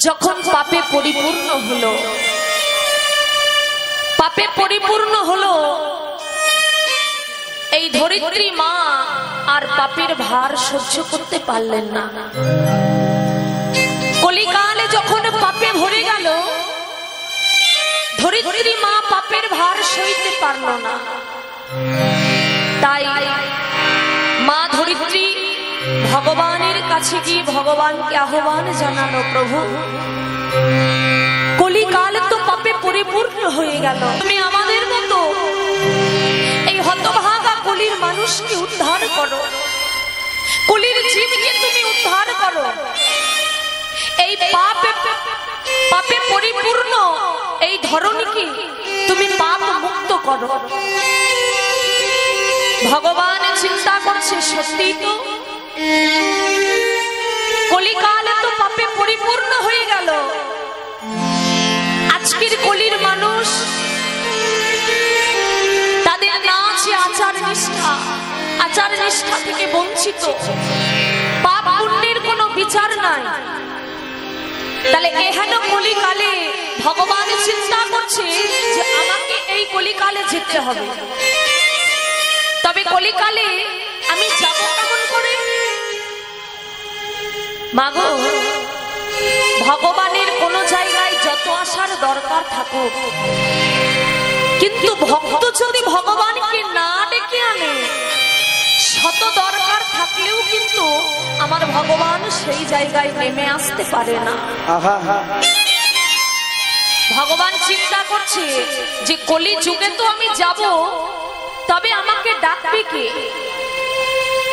যখন পাপে পরিপূর্ণ হলো, পাপে পরিপূর্ণ হলো, এই ধরিত্রী মা আর পাপের ভার সহ্য করতে পারলেন না। কলিকালে যখন পাপে ভরে গেল, ধরিত্রী মা পাপের ভার সইতে পারল না। তাই মা ধরিত্রী ভগবানের কাছে গিয়ে ভগবানকে আহ্বান জানালো, প্রভু কলিকাল তো পাপে পরিপূর্ণ হয়ে গেল, তুমি আমাদের মতো এই হতভাগা কলির মানুষকে উদ্ধার করো, কলির জীবকে তুমি উদ্ধার করো, এই পাপে পরিপূর্ণ এই ধরনীকে তুমি পাপ মুক্ত করো। ভগবান চিন্তা করছে, সত্যি তো কলিকালে তো পাপে পরিপূর্ণ হয়ে গেল, আজকের কলির মানুষ তাদের না আছে আচার নিষ্ঠা থেকে বঞ্চিত, পাপ পুণ্যের কোনো বিচার নাই। তাহলে এহেন কলিকালে ভগবান চিন্তা করছে যে আমাকে এই কলিকালে যেতে হবে, তবে কলিকালে আমি যাব কেমন করে? মাগো, ভগবানের কোন জায়গায় যত আসার দরকার থাকুক, কিন্তু ভক্ত যদি ভগবানকে না ডেকে আনে, শত দরকার থাকলেও কিন্তু আমার ভগবান সেই জায়গায় নেমে আসতে পারে না। ভগবান চিন্তা করছে যে কলি যুগে তো আমি যাব, তবে আমাকে ডাকবে কে?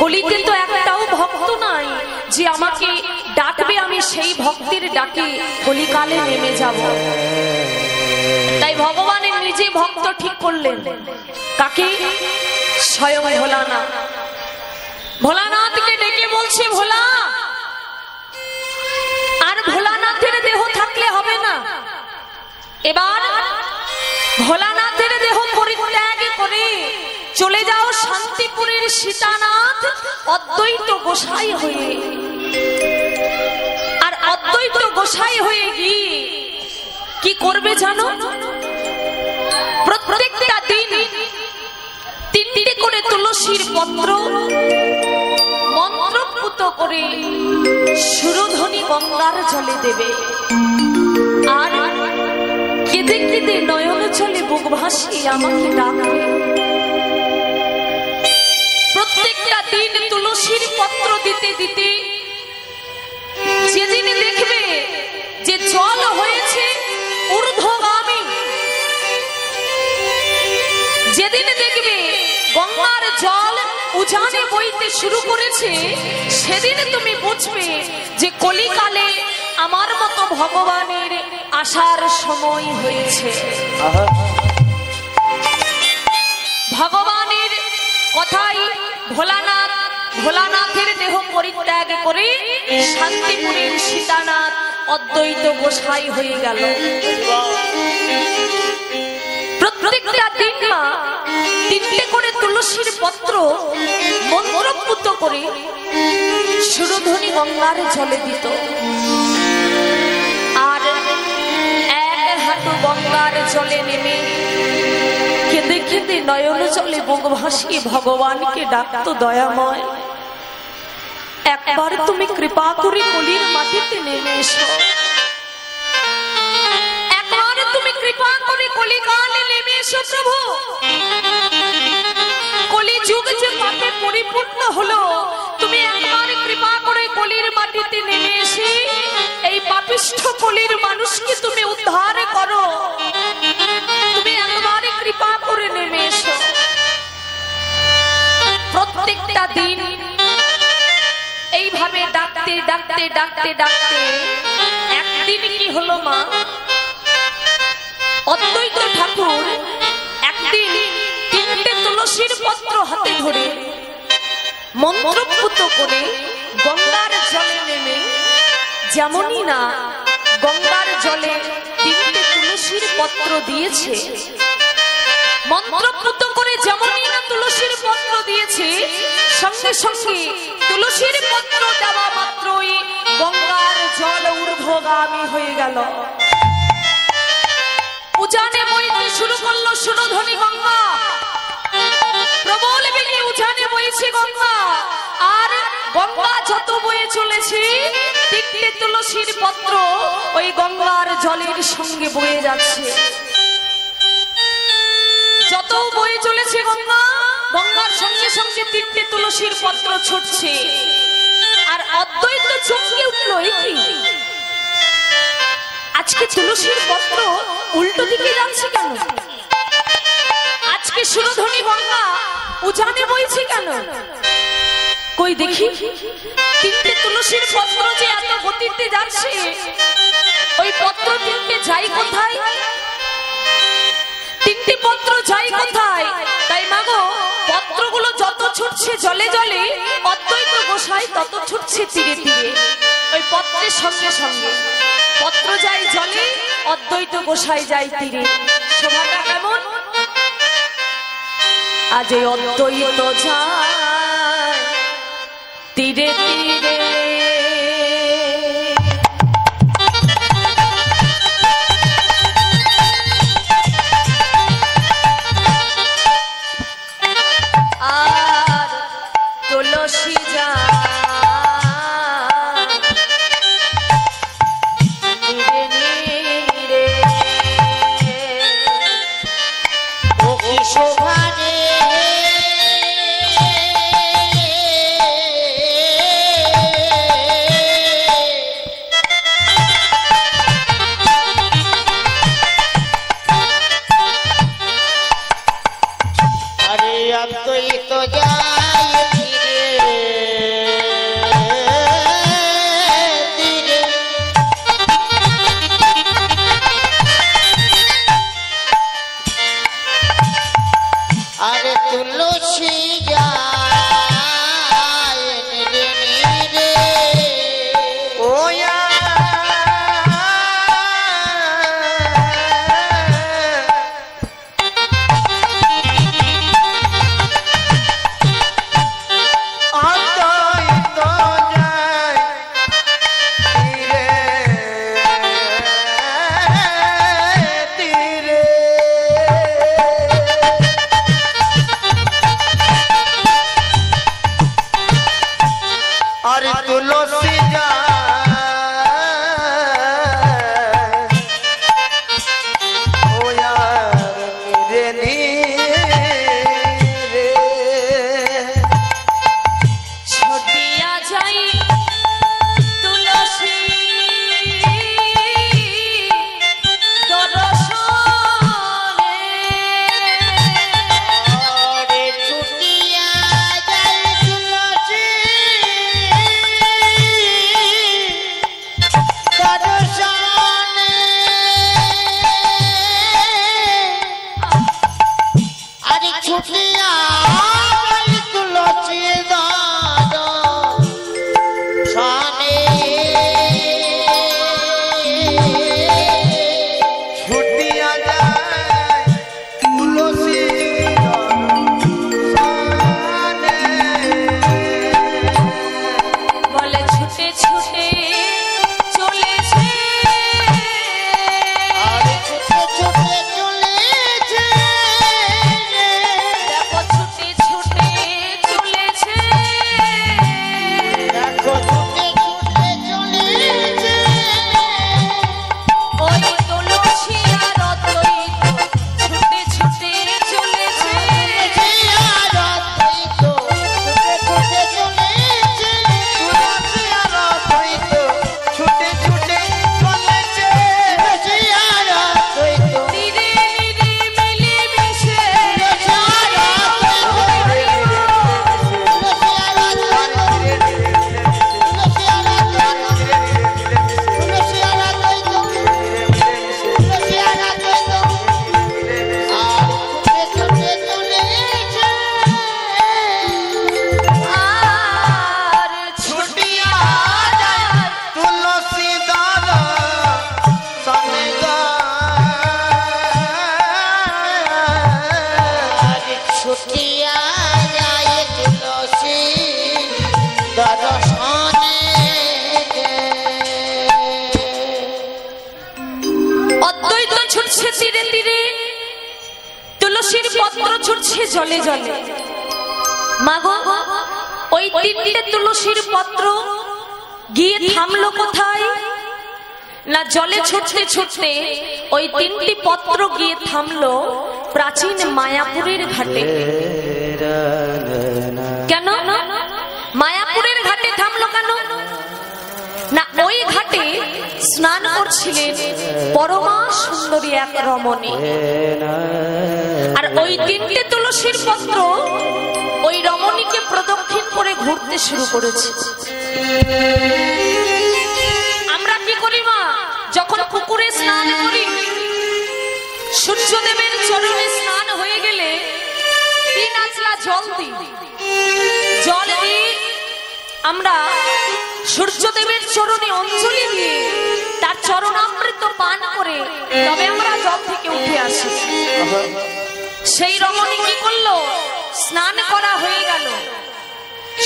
কলিতে তো একটাও ভক্ত নাই যে আমাকে ডাকবে, আমি সেই ভক্তির ডাকে কলিকালে নেমে যাব। তাই ভগবানের নিজে ভক্ত ঠিক করলেন, কাকে? স্বয়ং ভোলানাথ। ভোলানাথকে ডেকে বলছে, ভোলা, আর ভোলানাথের দেহ থাকলে হবে না, এবার ভোলানাথের দেহ পরিত্যাগ করে চলে যাও শান্তিপুরের সীতানাথ অদ্বৈত গোসাই হয়ে। আর অদ্বৈত গোসাই হয়ে গিয়ে কি করবে জানো? প্রত্যেকটা দিন 3টে করে তুলসীর পত্র মন্ত্রপুত করে সুরধ্বনি গঙ্গার জলে দেবে, আর কেঁদে কেঁদে নয়ন জলে বুক ভাসিয়ে আমাকে ডাকবে। প্রত্যেকটা দিন তুলসীর পত্র দিতে দিতে যেদিন দেখবে যে জল হয়েছে ঊর্ধ্বগামী, যেদিন দেখবে গঙ্গার জল উজানে বইতে শুরু করেছে, সেদিন তুমি বুঝবে যে কলিকালে আমার মতো ভগবানের আসার সময় হয়েছে। ভগবানের কথাই ভোলানাথের দেহ পরিত্যাগ করে শান্তিপুরের সীতানাথ অদ্বৈত গোসাই হয়ে গেল। প্রত্যেকটা দিন মা 3টে করে তুলসীর পত্র মন্ত্রপুত করে সুরধ্বনি গঙ্গার জলে দিত, আর এক হাঁটু গঙ্গার জলে নেমে কেঁদে কেঁদে নয়ন জলে বুক ভাসিয়ে ভগবানকে ডাকতো, দয়াময় একবার তুমি কৃপা করে কলির মাটিতে নেমে এসো, একবার তুমি কৃপা করে কলিকালে নেমে এসো প্রভু। কলি যুগ যে পাপে পরিপূর্ণ হলো, তুমি একবার কৃপা করে কলির মাটিতে নেমে এসে এই পাপিষ্ঠ কলির মানুষকে তুমি উদ্ধার করো, তুমি একবার কৃপা করে নেমে এসো। প্রত্যেকটা দিন এইভাবে ডাকতে ডাকতে ডাকতে ডাকতে একদিন কি হলো মা, অদ্বৈত ঠাকুর একদিন 3টে তুলসীর পত্র হাতে ধরে মন্ত্রপুত করে গঙ্গার জলে নেমে, যেমনই না গঙ্গার জলে 3টে তুলসীর পত্র দিয়েছে, মন্ত্রপুত করে যেমনই না তুলসীর পত্র দিয়েছে, সঙ্গে সঙ্গে তুলসীর পত্র দেওয়া মাত্রই গঙ্গার জল ঊর্ধ্বগামী হয়ে গেল। উজানে বইতে শুরু করলো সুরধ্বনি গঙ্গা, প্রবল বেগে উজানে বইছে গঙ্গা। আর গঙ্গা যত বয়ে চলেছে, তিনটে তুলসীর পত্র ওই গঙ্গার জলের সঙ্গে বয়ে যাচ্ছে। যত বয়ে চলেছে গঙ্গা, গঙ্গার সঙ্গে সঙ্গে তিনটে তুলসীর পত্র ছুটছে। আর অদ্বৈত চমকে উঠল, আজকে তুলসীর পত্র উল্টো দিকে যাচ্ছে কেন? আজকে সুরধ্বনি গঙ্গা উজানে বইছে কেন? কই দেখি তিনটে তুলসীর পত্র যে এত গতিতে যাচ্ছে, ওই পত্র তিনটে যাই কোথায়? তিনটি পত্র যাই কোথায়? তাই মাগো, পত্রগুলো যত ছুটছে জলে জলে, অদ্বৈত গোসাই তত ছুটছে তীরে তীরে। ওই পত্রের সঙ্গে সঙ্গে পত্র যায় জলে, অদ্বৈত গোসাই যায় তীরে। শোভাটা কেমন? আজ অদ্বৈত যায় তীরে তীরে। আর তুলসী যায় নীরে নীরে। ও কি শোভা রে, दर्शने তুলসীর পত্র ছুটছে জলে জলে। মাগো, ওই তিনটে তুলসীর পত্র গিয়ে থামলো কোথায়? না জলে ছুটতে ছুটতে ওই তিনটি পত্র গিয়ে থামলো প্রাচীন মায়াপুরের ঘাটে। কেন মায়াপুরের ঘাটে থামলো কেন? না ওই ঘাটে স্নান করছিলেন পরমা সুন্দরী এক রমণী। আর ওই তিনটে তুলসীর পত্র ওই রমণীকে প্রদক্ষিণ করে ঘুরতে শুরু করেছে। আমরা কি করি মা, যখন পুকুরে স্নান করি, সূর্যদেবের চরণে স্নান হয়ে গেলে 3 আঁচলা জল দিই। জল দিয়ে আমরা সূর্যদেবের চরণে অঞ্জলি দিয়ে তার চরণামৃত পান করে তবে আমরা জল থেকে উঠে আসি। সেই রমণী কি করলো? স্নান করা হয়ে গেল,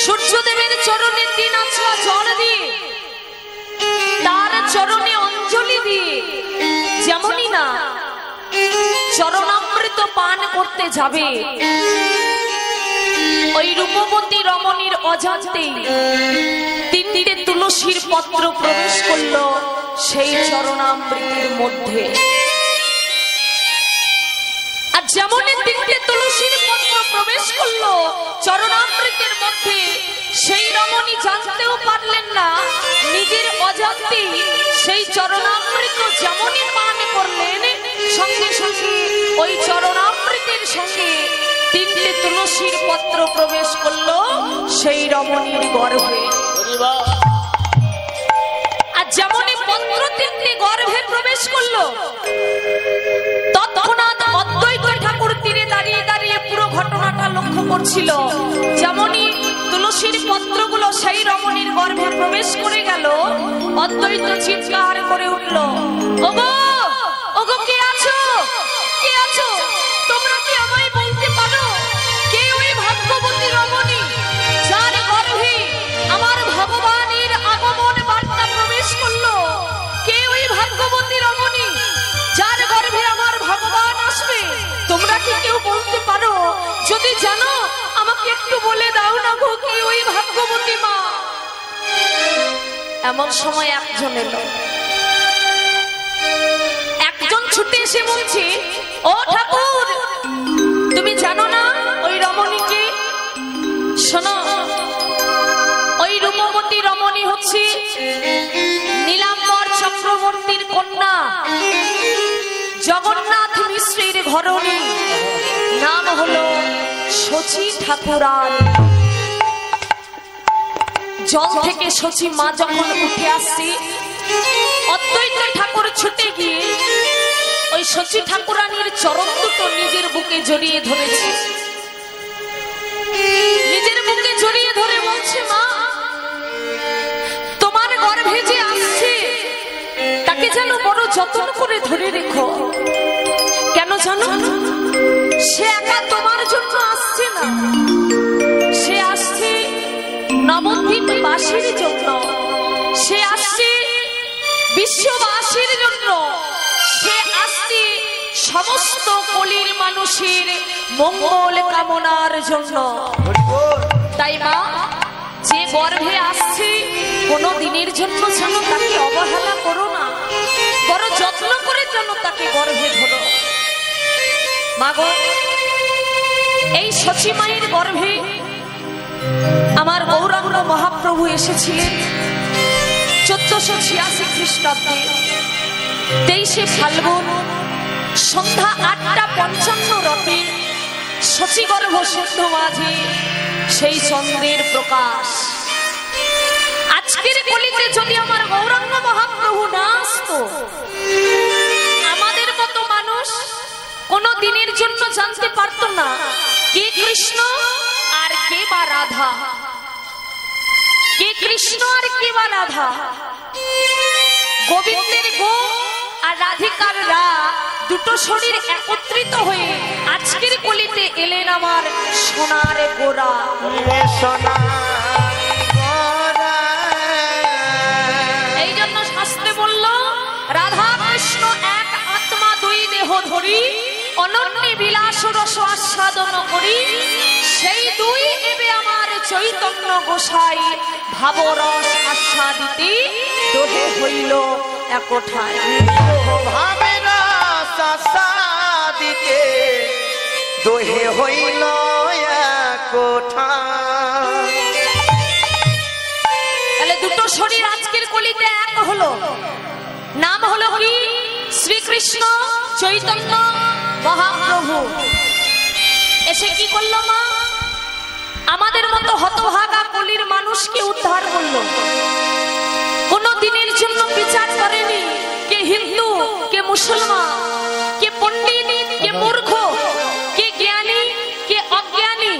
সূর্যদেবের চরণে 3 আঁচলা জল দিয়ে তার চরণে অঞ্জলি দিয়ে যেমনই না চরণামৃত পান করতে যাবে, ওই রূপবতী রমণীর অজান্তেই 3টে তুলসীর পত্র প্রবেশ করলো সেই চরণামৃতের মধ্যে। আর যেমন 3টে তুলসীর পত্র প্রবেশ করলো চরণামৃতের মধ্যে, সেই রমণী জানতেও পারলেন না নিজের অজান্তেই সেই চরণামৃত যেমনই পান করলেন, সঙ্গে সঙ্গে ওই চরণামৃতের সঙ্গে 3টে তুলসীর পত্র প্রবেশ করলো সেই রমণীর গর্ভে। আর যেমনই পত্র 3টে গর্ভে প্রবেশ করলো, তৎক্ষণাৎ অদ্বৈত ঠাকুর তীরে দাঁড়িয়ে দাঁড়িয়ে পুরো ঘটনাটা লক্ষ্য করছিল। যেমনই তুলসীর পত্রগুলো সেই রমণীর গর্ভে প্রবেশ করে গেল, অদ্বৈত চিৎকার করে উঠল, ওগো ওগো, কে আছো? কে আছো? তোমরা কি আমায় বলতে পারো কে ওই ভাগ্যবতী রমণী যার গর্ভে আমার ভগবানের আগমন বার্তা প্রবেশ করলো? কে ওই ভাগ্যবতী রমণী যার গর্ভে আমার ভগবান আসবে? তোমরা কি কেউ বলতে পারো? যদি জানো আমাকে একটু বলে দাও না গো, কে ওই ভাগ্যবতী মা? এমন সময় একজন এলো, একজন ছুটে এসে বলছে, ও ঠাকুর, তুমি জানো না ওই রমণীকে? শোনো, ওই রূপবতী রমণী হচ্ছে নীলাম্বর চক্রবর্তীর কন্যা জগন্নাথ মিশ্রের ঘরণী, নাম হলো শচী ঠাকুরান। জল থেকে শচী মা যখন উঠে আসছে, অদ্বৈত ঠাকুর ছুটে গিয়ে ওই শচী ঠাকুরানীর চরণ দুটো নিজের বুকে জড়িয়ে ধরেছে। নিজের বুকে জড়িয়ে ধরে বলছে, মা, তোমার গর্ভে যে আসছে তাকে যেন বড় যত্ন করে ধরে রেখো। কেন জানো? সে একা তোমার জন্য আসছে না, সে আসছে নবদ্বীপবাসীর জন্য, সে আসছে বিশ্ববাসীর জন্য, সে আসছে সমস্ত কলির মানুষের মঙ্গল কামনার জন্য। তাই মা, যে গর্ভে আসছে কোনো দিনের জন্য যেন তাকে অবহেলা করো না, বড় যত্ন করে যেন তাকে গর্ভে ধরো। মাগো, এই শচী মায়ের গর্ভে আমার গৌরাঙ্গ মহাপ্রভু এসেছিলেন 1486 খ্রিস্টাব্দে 23শে ফাল্গুন সন্ধ্যা 8:55 রতে শচীগর্ভ সিন্ধ মাঝে সেই চন্দ্রের প্রকাশ। আজকের কলিতে যদি আমার গৌরাঙ্গ মহাপ্রভু না আসতো, আমাদের মতো মানুষ কোনো দিনের জন্য জানতে পারতো না কে কৃষ্ণ আর কে বা রাধা, কে কৃষ্ণ আর কে বা রাধা। গোবিন্দের গো আর রাধিকার রা দুটো শরীর একত্রিত হয়ে আজকের কলিতে এলেন আমার সোনার গোরা। এই জন্য শাস্ত্রে বলল, রাধা কৃষ্ণ এক আত্মা দুই দেহ ধরি, অনন্য বিলাস রস আস্বাদন করি, সেই দুই এবে আমার চৈতন্য গোসাই ভাবরস আস্বাদিতে দোহে হইল একঠায়। ভাবের রস আস্বাদিতে দোহে হইল একঠায়। তাহলে দুটো শরীর আজকের কলিতে এক হলো, নাম হলো কি শ্রীকৃষ্ণ চৈতন্য মহাপ্রভু। এসে কি করলো মা? আমাদের মতো হতভাগা কলির মানুষকে উদ্ধার করলো। কোন দিনের জন্য বিচার করেনি কে হিন্দু, কে মুসলমান, কে পণ্ডিত, কে মূর্খ, কে জ্ঞানী, কে অজ্ঞানী।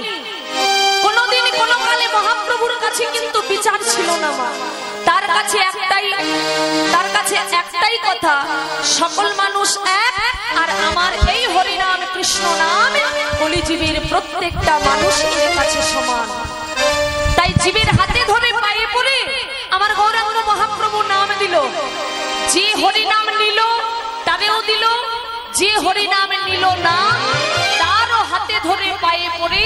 কোনদিন কোন কালে মহাপ্রভুর কাছে কিন্তু বিচার ছিল না মা। তার কাছে একটাই কথা, সকল মানুষ এক, আর আমার এই হরিনাম কৃষ্ণ নাম কলিজীবের প্রত্যেকটা মানুষের কাছে সমান। তাই জীবের হাতে ধরে পায়ে পড়ে আমার গৌরাঙ্গ মহাপ্রভু নাম দিল। যে হরিনাম নিল তারেও দিল, যে হরিনাম নিল না তারও হাতে ধরে পায়ে পড়ে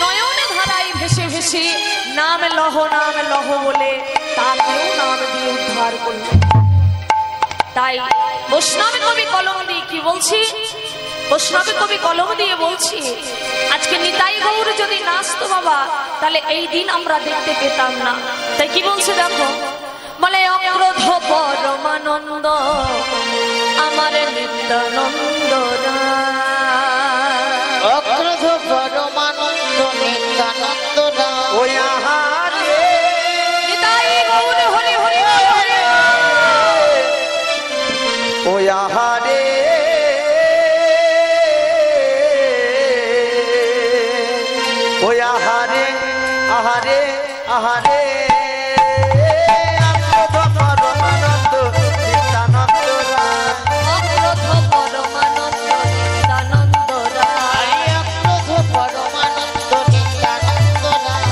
নয়নে ধারায় ভেসে ভেসে নাম লহ বলে তাকেও নাম দিয়ে উদ্ধার করল। তাই বৈষ্ণব কবি কলম দিয়ে কি বলছি, বৈষ্ণব কবি কলম দিয়ে বলছি, আজকে নিতাই গৌর যদি নাচতো বাবা, তাহলে এই দিন আমরা দেখতে পেতাম না। তাই কি বলছে দেখো, বলে অক্রোধ পরমানন্দ আমার নিত্যানন্দ রায়। অক্রোধ পরমানন্দ নিত্যানন্দ রায়। ওই আহারে নিতাই গৌর হরি হরি হরি। ওই আহারে ওই আহারে আহারে আহারে পরমানন্দ নিত্যানন্দ রায়। অক্রোধ পরমানন্দ নিত্যানন্দ রায়। অক্রোধ পরমানন্দ নিত্যানন্দ রায়।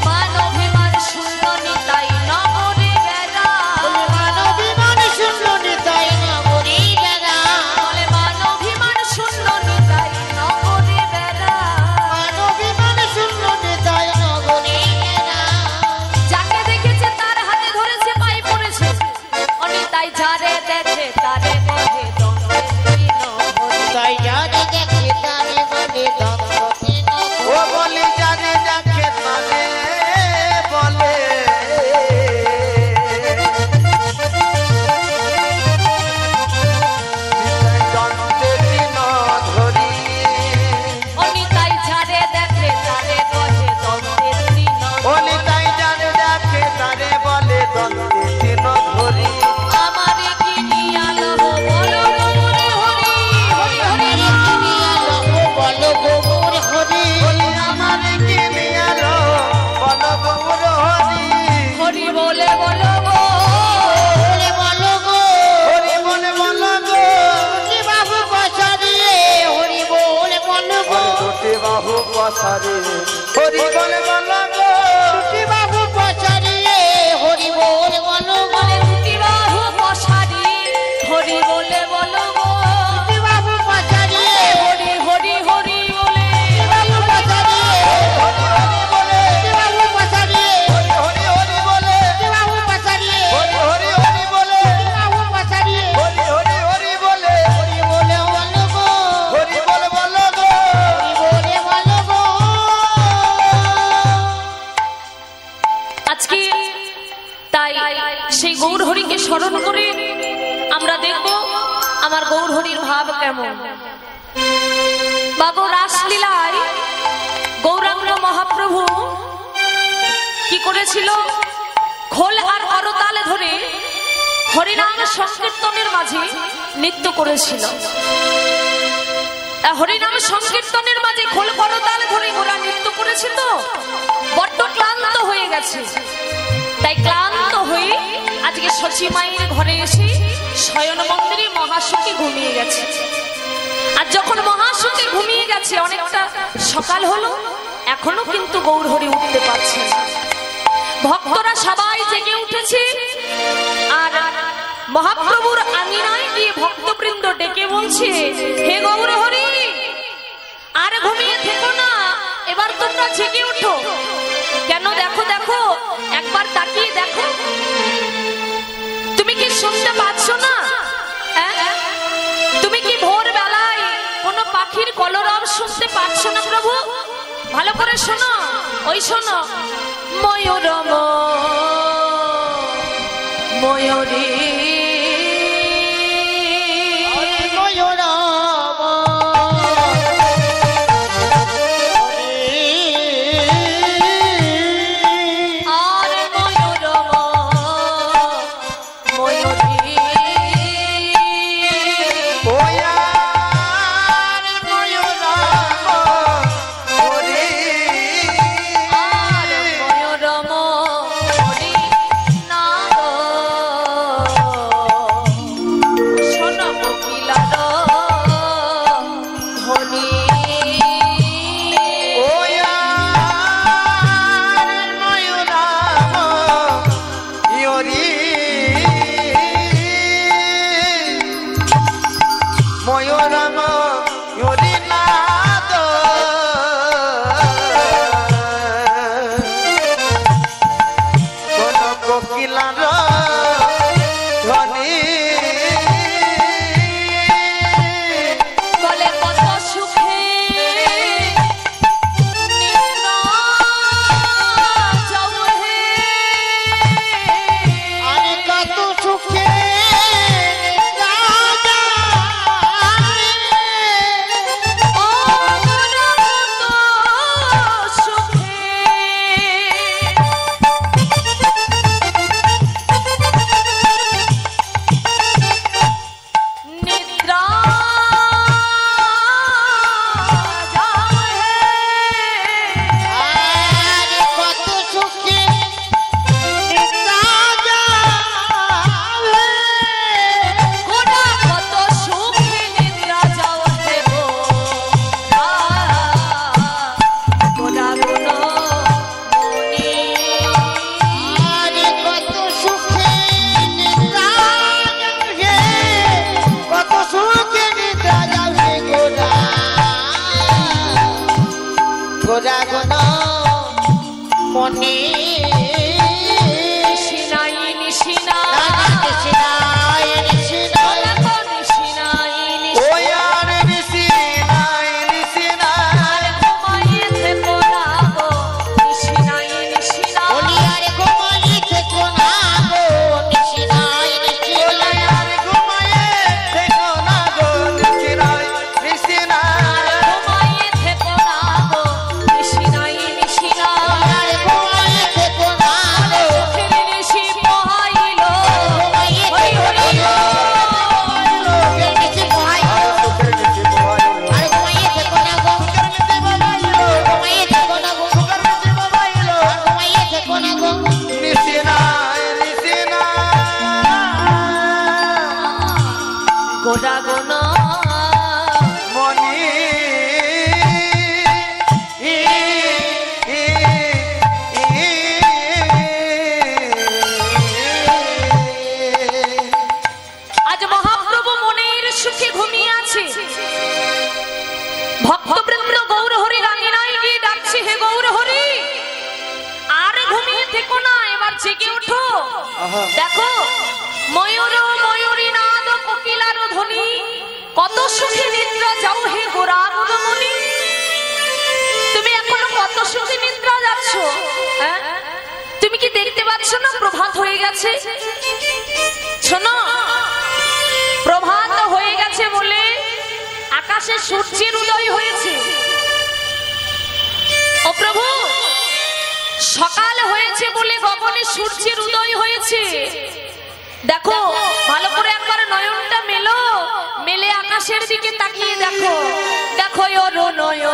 মান অভিমান শূন্য নিতাই নগরে বেড়া। মানবিমান শূন্য নিতাই নগরী বেড়া। বলে মান অভিমান শূন্য নিতাই নগরে বেড়া। মানবিমান শূন্য নিতাই নগরী বেড়া। যাকে দেখেছে তার হাতে ধরেছে পায়ে পড়েছে, অনিতাই যারে দেখে তারে কহে দণ্ডে দীন হরি। তাই যারে দেখে তারে বলে দণ্ডে ও বলি জানে দেখে তারে বলে দণ্ডে দিন ধরি। অনিতাই যারে দেখে তারে কহে দণ্ডে দীন হরি। বলি তাই জানে দেখে তারে বলে দণ্ডে দিন ধরি। আমারে কি নিয়ালো বলো গৌরে হরি হরি হরি। বলো গোবর হরি। বলি আমারে কি নিয়ালো বলো গৌর হরি। হরি বলে বলো গো। বলে বলো গো। হরি বলে বলো গো। কি বাবু পছারিয়ে হরি বলে বলো গো। দুটি বাহু পসারে হরি বলে বলো গো। কি বাবু পছারিয়ে হরি বলে বলো গো। বলে দুটি বাহু পসারি হরি বলে বলো গো। কি বাবু পছারিয়ে হরি হরি হরি বলে। কি বাবু পছারিয়ে হরি বলে কি বাবু পছারিয়ে হরি হরি বলে কি বাবু পছারিয়ে হরি হরি হরি বলে কি বাবু পছারিয়ে হরি হরি হরি বলে হরি বলে বলো গো। হরি বলে বলো গো। হরি বলে বলো গো। আজকে তাই সেই গৌর হরিকে স্মরণ করে আমরা দেখব আমার গৌর হরির ভাব কেমন। বাগো রাসলীলায় গৌরাঙ্গ মহাপ্রভু কি করেছিল, খোল আর করতাল ধরে হরিনাম সংকীর্তনের মাঝে নৃত্য করেছিল। হরিনাম সংকীর্তনের মাঝে খোল করতাল ধরে ওরা নৃত্য করেছে, তো বড্ড ক্লান্ত হয়ে গেছে। তাই ক্লান্ত হয়ে আজকে শচী মায়ের ঘরে এসে শয়ন মন্দিরে মহাসুখে ঘুমিয়ে গেছে। আর যখন মহাসুখে ঘুমিয়ে গেছে অনেকটা সকাল হলো, এখনো কিন্তু গৌর হরি উঠতে পারছে না। ভক্তরা সবাই জেগে উঠেছে আর মহাপ্রভুর আঙিনায় গিয়ে ভক্তবৃন্দ ডেকে বলছে, হে গৌর হরি, আর ঘুমিয়ে থেকো না, এবার তোমরা জেগে ওঠো। কেন দেখো দেখো, একবার তাকিয়ে দেখো, তুমি কি শুনতে পাচ্ছ না? তুমি কি ভোর বেলায় কোনো পাখির কলরব শুনতে পাচ্ছ না প্রভু? ভালো করে শোনো, ওই শোনো, ময়ূরম ময়ূরী দেখো, ময়ূর ময়ূরী নাদ কোকিলার ধ্বনি, কত সুখী নিদ্রা যাও হে গোরাঙ্গমণি। তুমি এখনো কত সুখী নিদ্রা যাচ্ছ? তুমি কি দেখতে পাচ্ছ না প্রভাত হয়ে গেছে? শোনো, প্রভাত হয়ে গেছে বলে আকাশে সূর্যের উদয় হয়েছে। ও প্রভু, সকাল হয়েছে বলে গগনে সূর্যের উদয় হয়েছে। দেখো, ভালো করে একবার নয়নটা মেলো, মেলে আকাশের দিকে তাকিয়ে দেখো, দেখো অরুণয়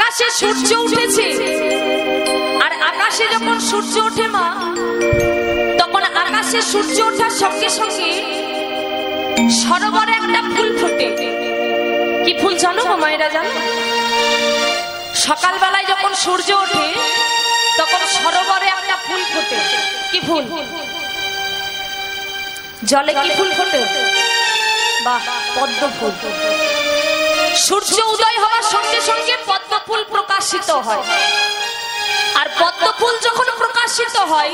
আকাশে সূর্য উঠেছে, আর আকাশে যখন সূর্য ওঠে মা, তখন আকাশে সূর্য ওঠার সঙ্গে সঙ্গে সরোবরে একটা ফুল ফোটে। কি ফুল জানো গো মায়েরা, জানো? সকালবেলায় যখন সূর্য ওঠে তখন সরোবরে একটা ফুল ফোটে। কি ফুল? জলে কি ফুল ফোটে? বাহ, পদ্ম ফুল। সূর্য উদয় হওয়ার সঙ্গে সঙ্গে পদ্ম ফুল প্রকাশিত হয়। আর পদ্ম ফুল যখন প্রকাশিত হয়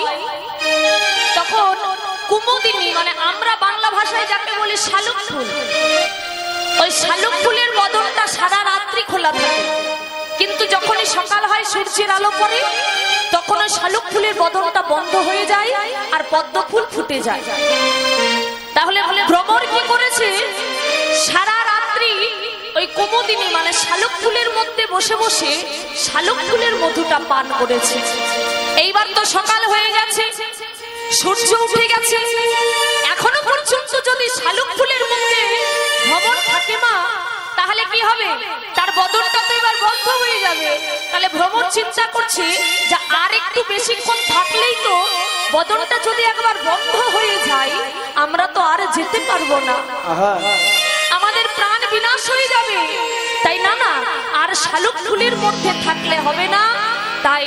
তখন কুমুদিনী, মানে আমরা বাংলা ভাষায় যাকে বলি শালুক ফুল, ওই শালুক ফুলের বদনটা সারা রাত্রি খোলা থাকে। কিন্তু যখনই সকাল হয়, সূর্যের আলো পড়ে, তখন ওই শালুক ফুলের বদনটা বন্ধ হয়ে যায় আর পদ্ম ফুল ফুটে যায়। তাহলে ভ্রমর কি করেছে? সারা রাত্রি ওই কুমুদিনী মানে শালুক ফুলের মধ্যে বসে বসে শালুক ফুলের মধুটা পান করেছে। এইবার তো সকাল হয়ে গেছে, সূর্য উঠে গেছে, এখনো পর্যন্ত যদি শালুক ফুলের মধ্যে ভ্রমর থাকে মা, তাহলে কি হবে? তার বদনটা তো এবার বন্ধ হয়ে যাবে। তাহলে ভ্রমর চিন্তা করছে যে আর একটু বেশিক্ষণ থাকলেই তো বদনটা যদি একবার বন্ধ হয়ে যায়, আমরা তো আর যেতে পারবো না, আমাদের প্রাণ বিনাশ হয়ে যাবে। তাই না, না আর শালুক ফুলের মধ্যে থাকলে হবে না। তাই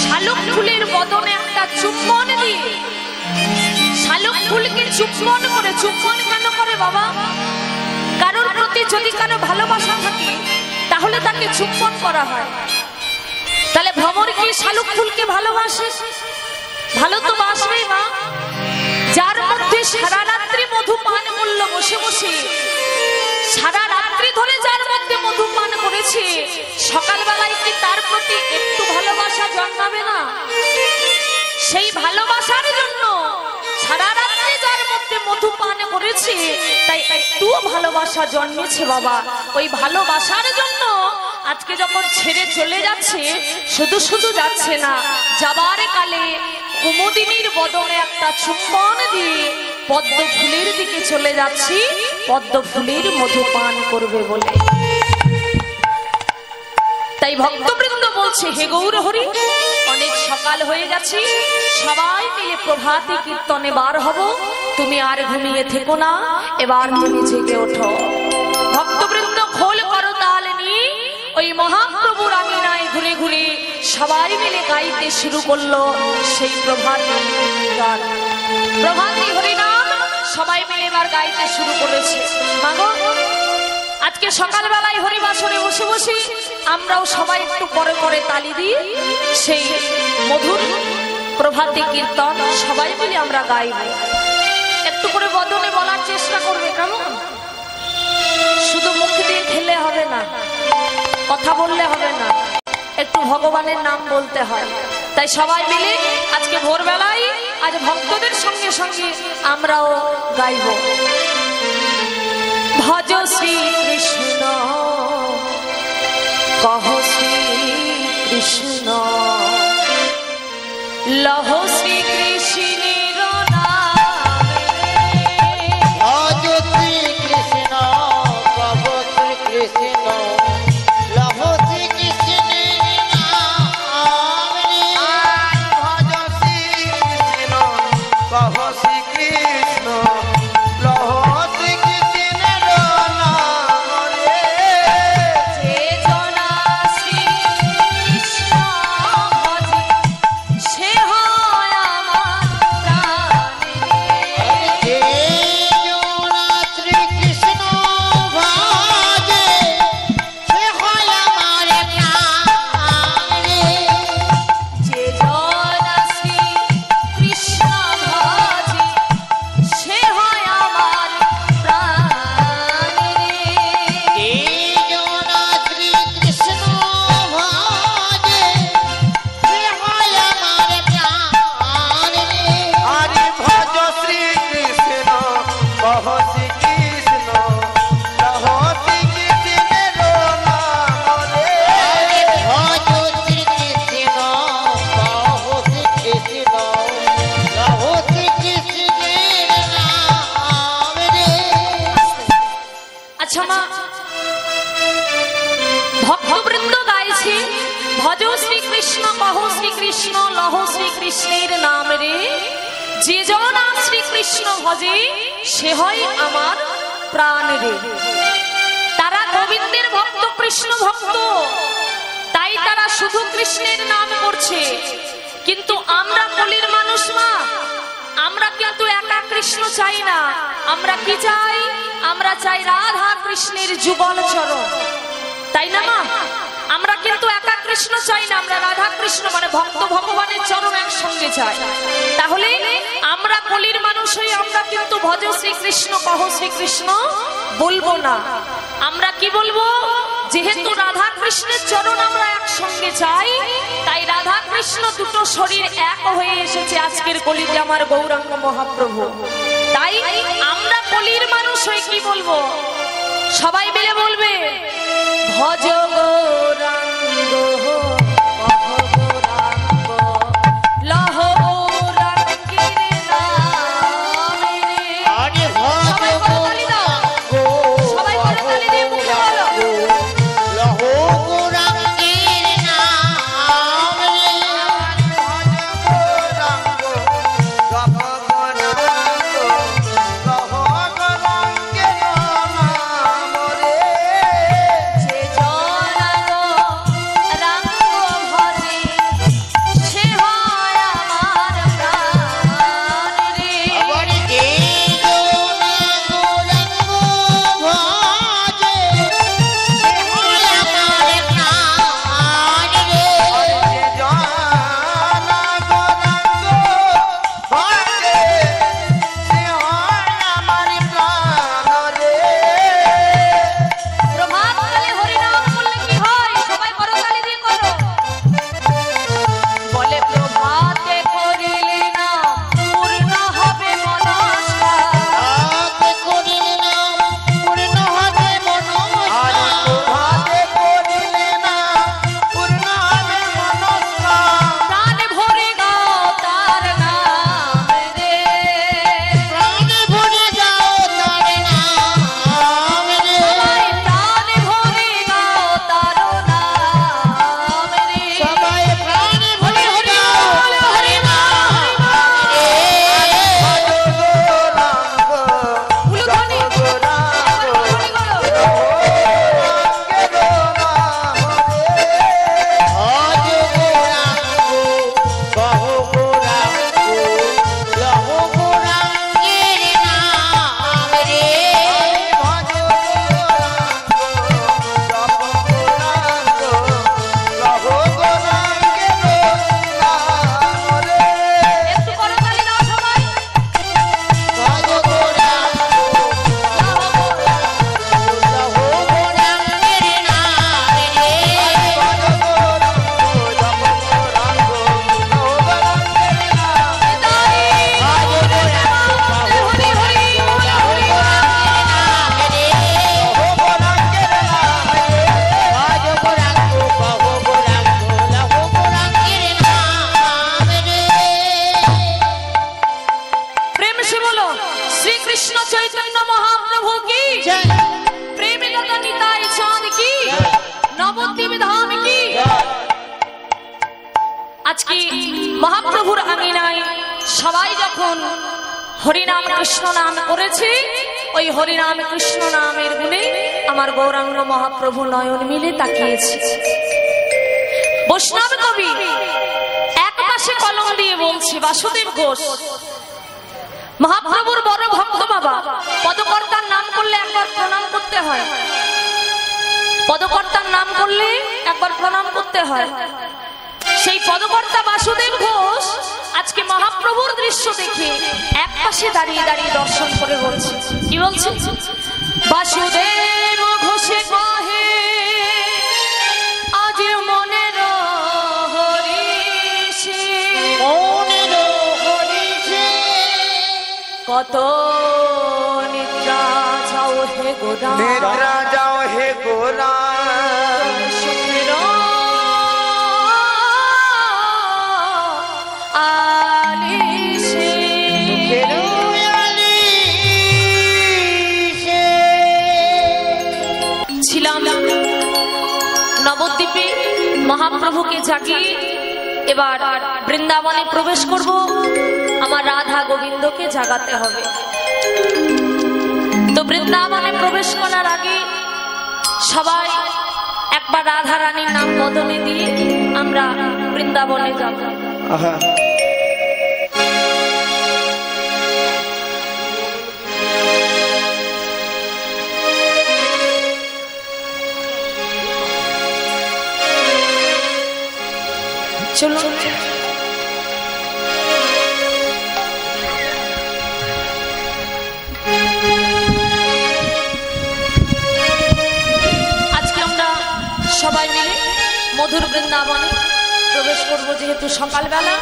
শালুক ফুলের বদনে একটা চুম্বন দিয়ে, শালুক ফুলকে চুম্বন করে, চুম্বন কেন করে বাবা? কারোর প্রতি যদি কারো ভালোবাসা থাকে তাহলে তাকে চুম্বন করা হয়। তাহলে ভ্রমর কি শালুক ফুলকে ভালোবাসে? ভালো তো বাসবেই মা। যার মধ্যে সারা রাত্রি মধু পান করলো বসে বসে, সারা রাত্রি ধরে যার মধ্যে মধু পান করেছে, সকালবেলায় কি তার প্রতি একটু ভালোবাসা জন্মাবে না? সেই ভালোবাসার জন্য সারা রাত্রি যার মধ্যে মধু পান করেছে, তাই একটু ভালোবাসা জন্মেছে বাবা। ওই ভালোবাসার জন্য আজকে যখন ছেড়ে চলে যাচ্ছে, শুধু শুধু যাচ্ছে না, যাবার কালে কুমুদিনীর বদনে একটা চুম্বন দিয়ে পদ্ম ফুলের দিকে চলে যাচ্ছি, পদ্ম ফুলের মধু পান করবে বলে। তাই ভক্তবৃন্দ বলছে, হে গৌর হরি, অনেক সকাল হয়ে গেছে, সবাই মিলে প্রভাতী কীর্তনে বার হব, তুমি আর ঘুমিয়ে থেকো না, এবার তুমি জেগে ওঠো। ভক্তবৃন্দ খোল করো তাল নিয়ে ওই মহাপ্রভুর আঙিনায় ঘুরে ঘুরে সবাই মিলে গাইতে শুরু করলো সেই প্রভাতী গান। প্রভাতী হরিনাম সবাই মিলে এবার গাইতে শুরু করেছে। মাগো, আজকে সকালবেলায় হরিবাসরে বসে বসে আমরাও সবাই একটু পরে পরে তালি দিই, সেই মধুর প্রভাতী কীর্তন সবাই মিলে আমরা গাইব। একটু করে বদনে বলার চেষ্টা করবে, কেমন? শুধু মুখ দিয়ে খেলে হবে না, কথা বললে হবে না, একটু ভগবানের নাম বলতে হয়। তাই সবাই মিলে আজকে ভোরবেলায় আজ ভক্তদের সঙ্গে সঙ্গে আমরাও গাইব। ভজ শ্রী কৃষ্ণ, কহ শ্রী কৃষ্ণ, লহ শ্রী কৃষ্ণের নাম। ভজ শ্রী কৃষ্ণ, কহ শ্রী কৃষ্ণ, লহ শ্রী কৃষ্ণের নাম। ভজ শ্রী কৃষ্ণ, কহ শ্রী কৃষ্ণ, লহ শ্রী কৃষ্ণের নাম রে। যে জনা শ্রী কৃষ্ণ ভজে, সে হয় আমার প্রাণ রে। যে জনা শ্রী কৃষ্ণ ভজে, সে হয় আমার প্রাণ রে। যে জনা শ্রী কৃষ্ণ ভজে, সে হয় আমার প্রাণ রে। যে জনা শ্রী কৃষ্ণ ভজে, সে হয় আমার প্রাণ রে। আরে ভজ শ্রী কৃষ্ণ, কহ শ্রী কৃষ্ণ, লহ শ্রী কৃষ্ণের নাম রে। ভজ শ্রী কৃষ্ণ, কহ শ্রী কৃষ্ণ, লহ শ্রী কৃষ্ণের নাম রে। আচ্ছা মা, ভক্তবৃন্দ গাইছে গাইছি, ভজ শ্রীকৃষ্ণ কহ শ্রীকৃষ্ণ লহ শ্রীকৃষ্ণের নাম রে, যে জন শ্রীকৃষ্ণ ভজে সে হয় আমার প্রাণ রে। তারা গোবিন্দের ভক্ত, কৃষ্ণ ভক্ত, তাই তারা শুধু কৃষ্ণের নাম করছে। কিন্তু আমরা কলির মানুষ মা, আমরা কিন্তু একা কৃষ্ণ চাই না। আমরা কি চাই? আমরা চাই রাধা কৃষ্ণের যুগল চরণ, তাই না মা? আমরা কিন্তু একা কৃষ্ণ চাই না, আমরা রাধা কৃষ্ণ মানে ভক্ত ভগবানের চরণ একসঙ্গে চাই। তাহলে আমরা কলির মানুষ হয়ে আমরা কিন্তু ভজ শ্রীকৃষ্ণ কহ শ্রীকৃষ্ণ বলবো না। আমরা কি বলবো? যেহেতু রাধা কৃষ্ণের চরণ আমরা একসঙ্গে চাই, তাই রাধা কৃষ্ণ দুটো শরীর এক হয়ে এসেছে আজকের কলিতে আমার গৌরাঙ্গ মহাপ্রভু। তাই আমরা কলির মানুষ হয়ে কি বলবো? সবাই মিলে বলবে ভজ গৌরাঙ্গ কহ গৌরাঙ্গ লহ গৌরাঙ্গের নাম রে। আরে ভজ সবাই করতালি দাও, সবাই করতালি দিয়ে মুখে বলো লহ গৌরাঙ্গের নাম রে। যে জনাগ রাঙ্গ ভজে সে হয় আমার প্রাণ রে। আবার যে জনা গৌরাঙ্গ ভজে সে হয় আমার প্রাণ রে। প্রভাত কালে হরিনাম করলে কি হয়? সবাই করতালি দিয়ে করো। বলে প্রভাতে করিলে না পূর্ণ হবে মনস্কার। হাতে করিলে নাম পূর্ণ হবে মনস্কার। প্রাণে ভরে গাও তার নাম রে। প্রাণে ভরে যাও তার নাম রে। সবাই প্রাণে ভরে গাও তার নাম রে। সবাই প্রাণে ভরে যাও হরি নাম রে। উলুধ্বনি, উলুধ্বনি করো। ভজ গৌরাঙ্গ কহ গৌরাঙ্গ লহ গৌরাঙ্গের নাম রে। একটু করতালি দাও সবাই। ভজ গৌরাঙ্গ লহ গৌরাঙ্গের নাম রে। হরি হরি বলো হরি নাম। প্রেম সে বলো শ্রীকৃষ্ণ চৈতন্য মহাপ্রভু কি, প্রেমে দাদা নিতাই চাঁদ কি, নবদ্বীপ ধাম কি। আজকে মহাপ্রভুর আঙিনায় সবাই যখন হরিনাম কৃষ্ণ নাম করেছে, ওই হরিনাম কৃষ্ণ নামের গুণে আমার গৌরাঙ্গ মহাপ্রভু নয়ন মিলে তাকিয়েছে। বৈষ্ণব কবি এক পাশে কলম দিয়ে বলছে, বাসুদেব ঘোষ মহাপ্রভুর বড় ভক্ত বাবা, পদকর্তার নাম করলে একবার প্রণাম করতে হয়। পদকর্তার নাম করলে একবার প্রণাম করতে হয়। সেই পদকর্তা বাসুদেব ঘোষ আজকে মহাপ্রভুর দৃশ্য দেখে এক পাশে দাঁড়িয়ে দাঁড়িয়ে দর্শন করে বলছে, কি বলছে? বাসুদেব ঘোষে কহে আজ মনের হরিষে কত নিদ্রা যাও হে গোদা নিদ্রা যাও হে গোরা সুখের আলিশে ছিলাম নবদ্বীপে মহাপ্রভুকে জাগিয়ে এবার বৃন্দাবনে প্রবেশ করব। আমার রাধা গোবিন্দকে জাগাতে হবে। তো বৃন্দাবনে প্রবেশ করার আগে সবাই একবার রাধা রানীর নাম বদনে দিয়ে আমরা বৃন্দাবনে যাব। চলো আজকে আমরা সবাই মিলে মধুর বৃন্দাবনে প্রবেশ করবো। যেহেতু সকালবেলা,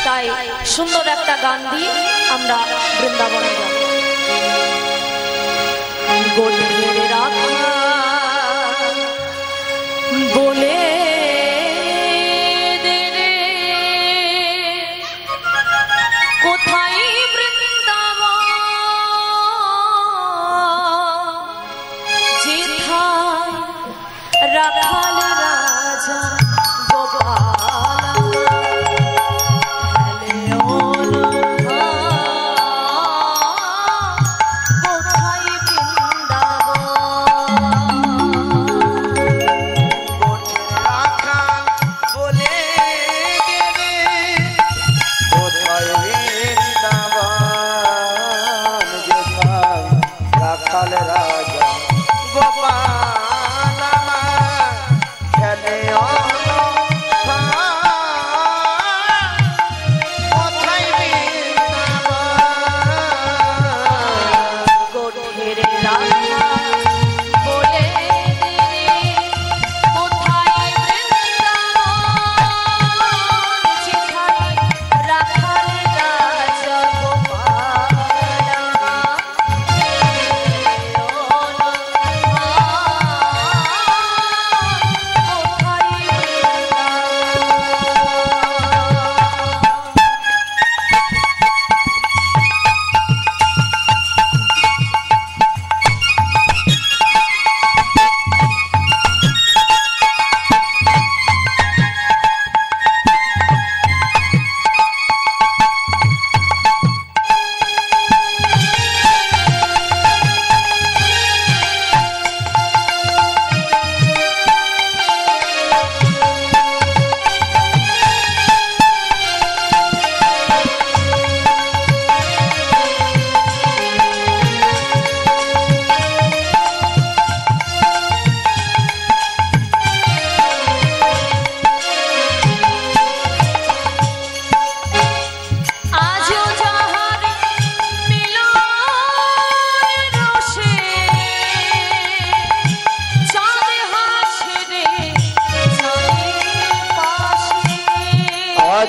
তাই সুন্দর একটা গান দিয়ে আমরা বৃন্দাবনে যাব। গলিয়ে রাখা বলে কোথায় বৃন্দাবন যেথায় রাখাল রাজা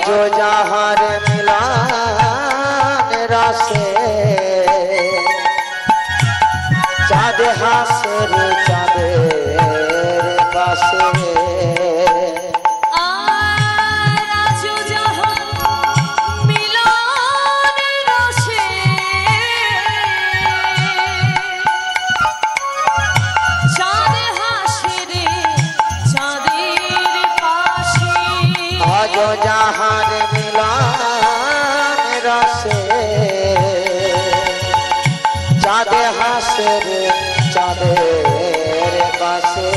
जो जहार मिलान रासे चाँद हासे रे चाँदेर पासे जहान मिलान रसे चाँदे हासे रे चाँदेर पासे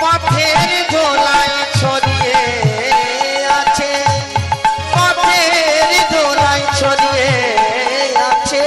पथेर झोलाय छड़िए आछे पथेर झोलाय छड़िए आछे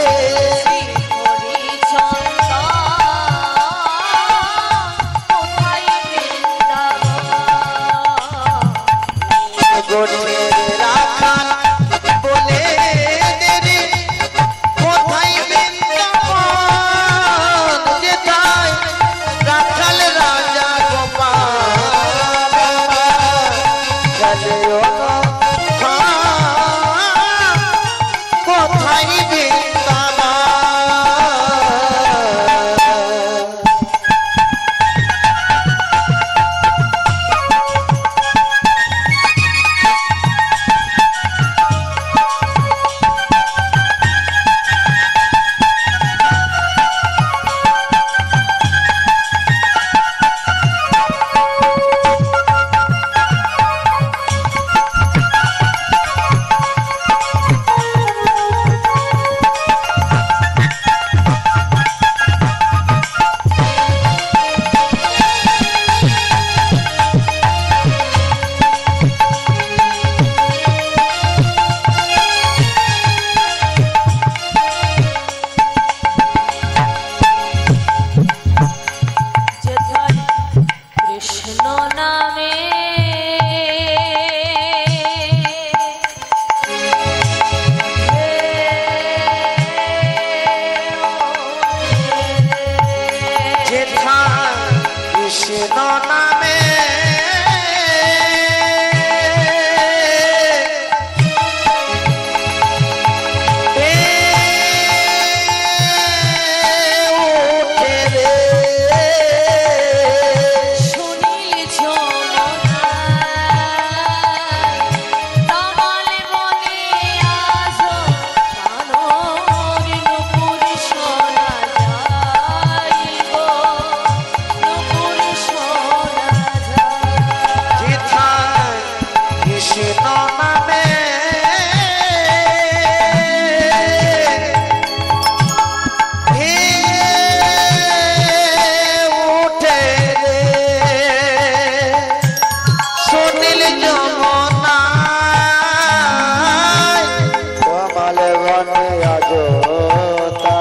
অযথা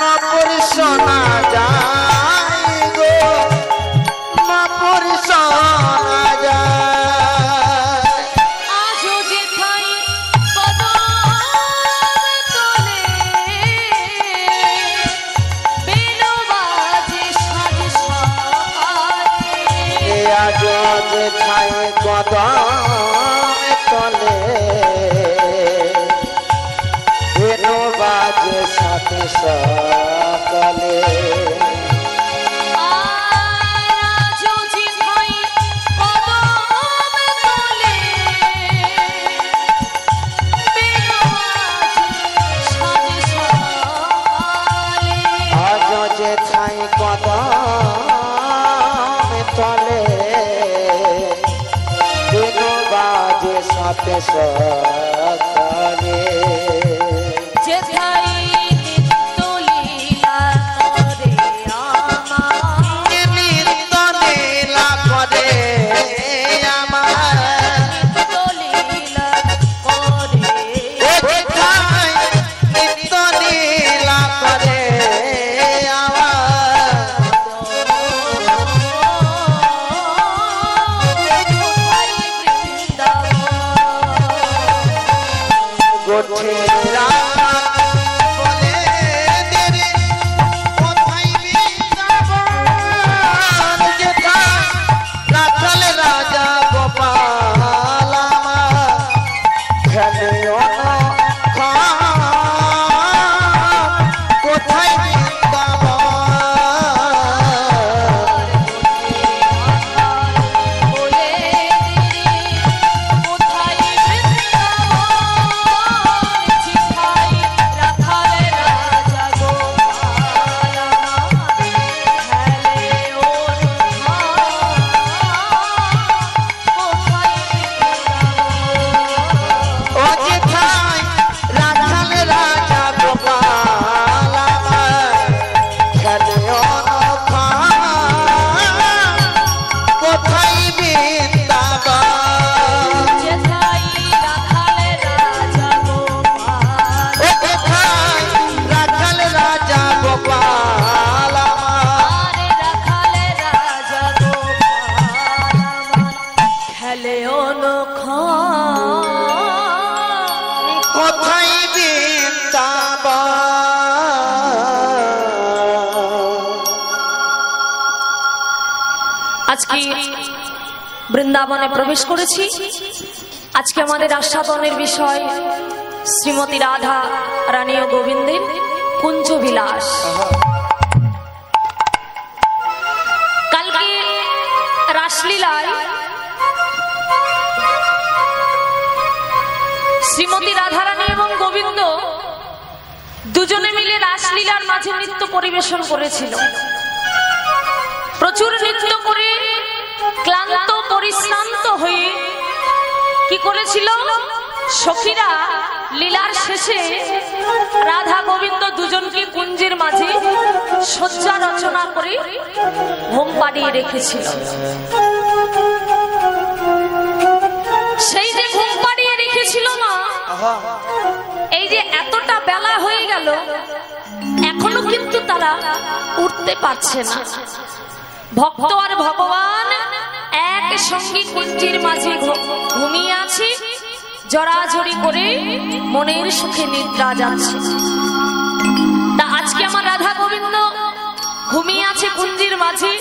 নপুর শোনা যায় গো নপুর শোনা যায় আজও যেথায় কদম তলে বেলো বাজে সাজ সকালে। আজ যে ছাই কদম তলে বেনু বাজে সাথে সকালে আজও যেথায় কদম তলে বেলো বাজে সাজ সকালে। আজ যে ছাই কদম তলে বেনু বাজে সাথে সকালে যেথায় নিত্য লীলা করে আমার নিত্য লীলা করে আমার নিত্য লীলা করে কোথায় নিত্য লীলা করে আমার কোথায় বৃন্দাবন গোঠে রাখা বলে দেবে কোথায় বৃন্দাবন যেথায় রাখাল রাজা গোপাল আমার খেলে কোথায় বৃন্দাবন বলে দিরে কোথায় বৃন্দাবন যেথায় রাখাল রাজা গোপাল আমার খেলে ওর কোথায় বৃন্দাবন ও যেথায় রাখাল রাজা গোপাল আমার খেলে অনখা কোথায় বৃন্দাবন যেথায় রাখাল রাজা গোপাল ও কোথায় রাখাল রাজা গোপাল আমার আরে রাখাল রাজা গোপাল আমার খেলে অনখা কোথায় বৃন্দাবন আজকে বৃন্দাবনে প্রবেশ করেছি। আজকে আমাদের আস্বাদনের বিষয় শ্রীমতী রাধা রানী ও গোবিন্দের কুঞ্জ বিলাস। কালকে রাসলীলায় শ্রীমতী রাধা রানী এবং গোবিন্দ দুজনে মিলে রাসলীলার মাঝে নৃত্য পরিবেশন করেছিল। প্রচুর নৃত্য করে ক্লান্ত পরিশ্রান্ত হয়ে কি করেছিল সখীরা লীলার শেষে রাধা গোবিন্দ দুজনকে কুঞ্জের মাঝে শয্যা রচনা করে ঘুম পাড়িয়ে রেখেছিল। সেই যে ঘুম পাড়িয়ে রেখেছিল মা, এই যে এতটা বেলা হয়ে গেল এখনো কিন্তু তারা উঠতে পারছে না। ভক্ত আর ভগবান এক সঙ্গে কুঞ্জের মাঝে ঘুমিয়ে আছে, জড়াজড়ি করে মনের সুখে নিদ্রা যাচ্ছে। তা আজকে আমার রাধা গোবিন্দ ঘুমিয়ে আছে কুঞ্জের মাঝে।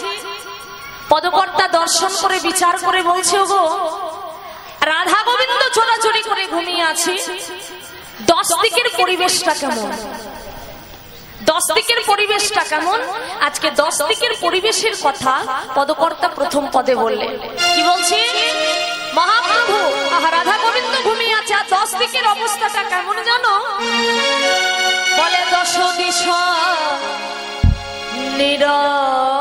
পদকর্তা দর্শন করে বিচার করে বলছে, ওগো রাধা গোবিন্দ জড়াজড়ি করে ঘুমিয়ে আছে, 10 দিকের পরিবেশটা কেমন? 10 দিকের পরিবেশটা কেমন? আজকে 10 দিকের পরিবেশের কথা পদকর্তা প্রথম পদে বললেন। কি বলছে? মহাপ্রভু রাধা গোবিন্দ ঘুমিয়ে আছে, আর 10 দিকের অবস্থাটা কেমন জানো? বলে 10 দিশা নিরমল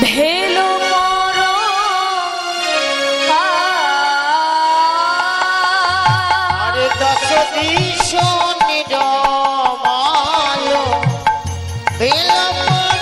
ভেলো মর আরে 10 দিশা নিরমল ভেলো মর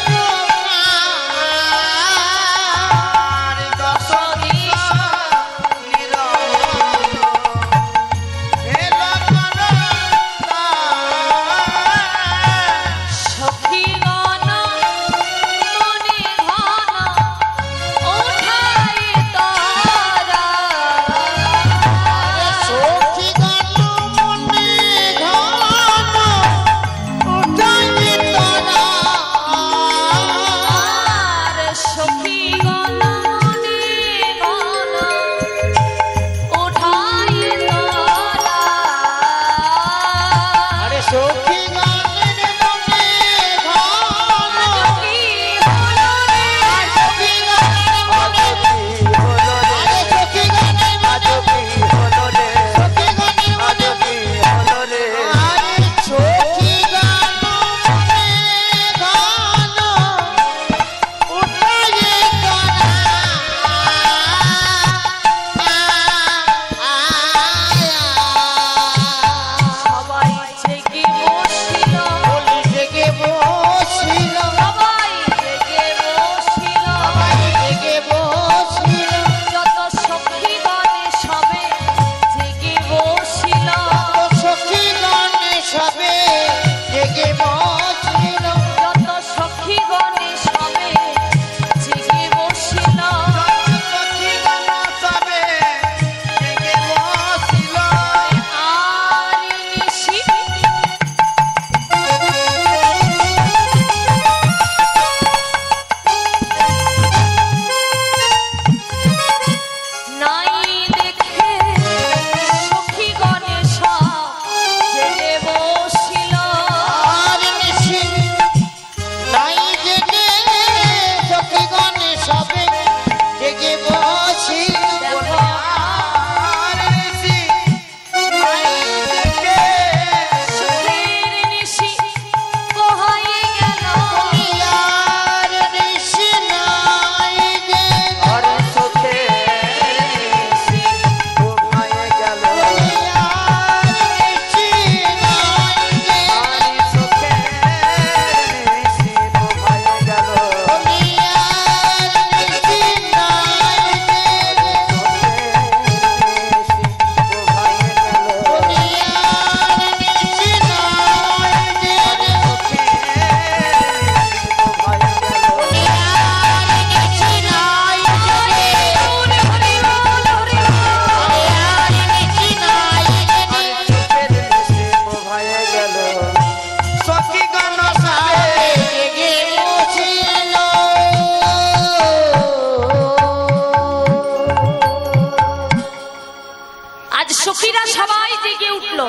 সখীরা সবাই জেগে উঠল,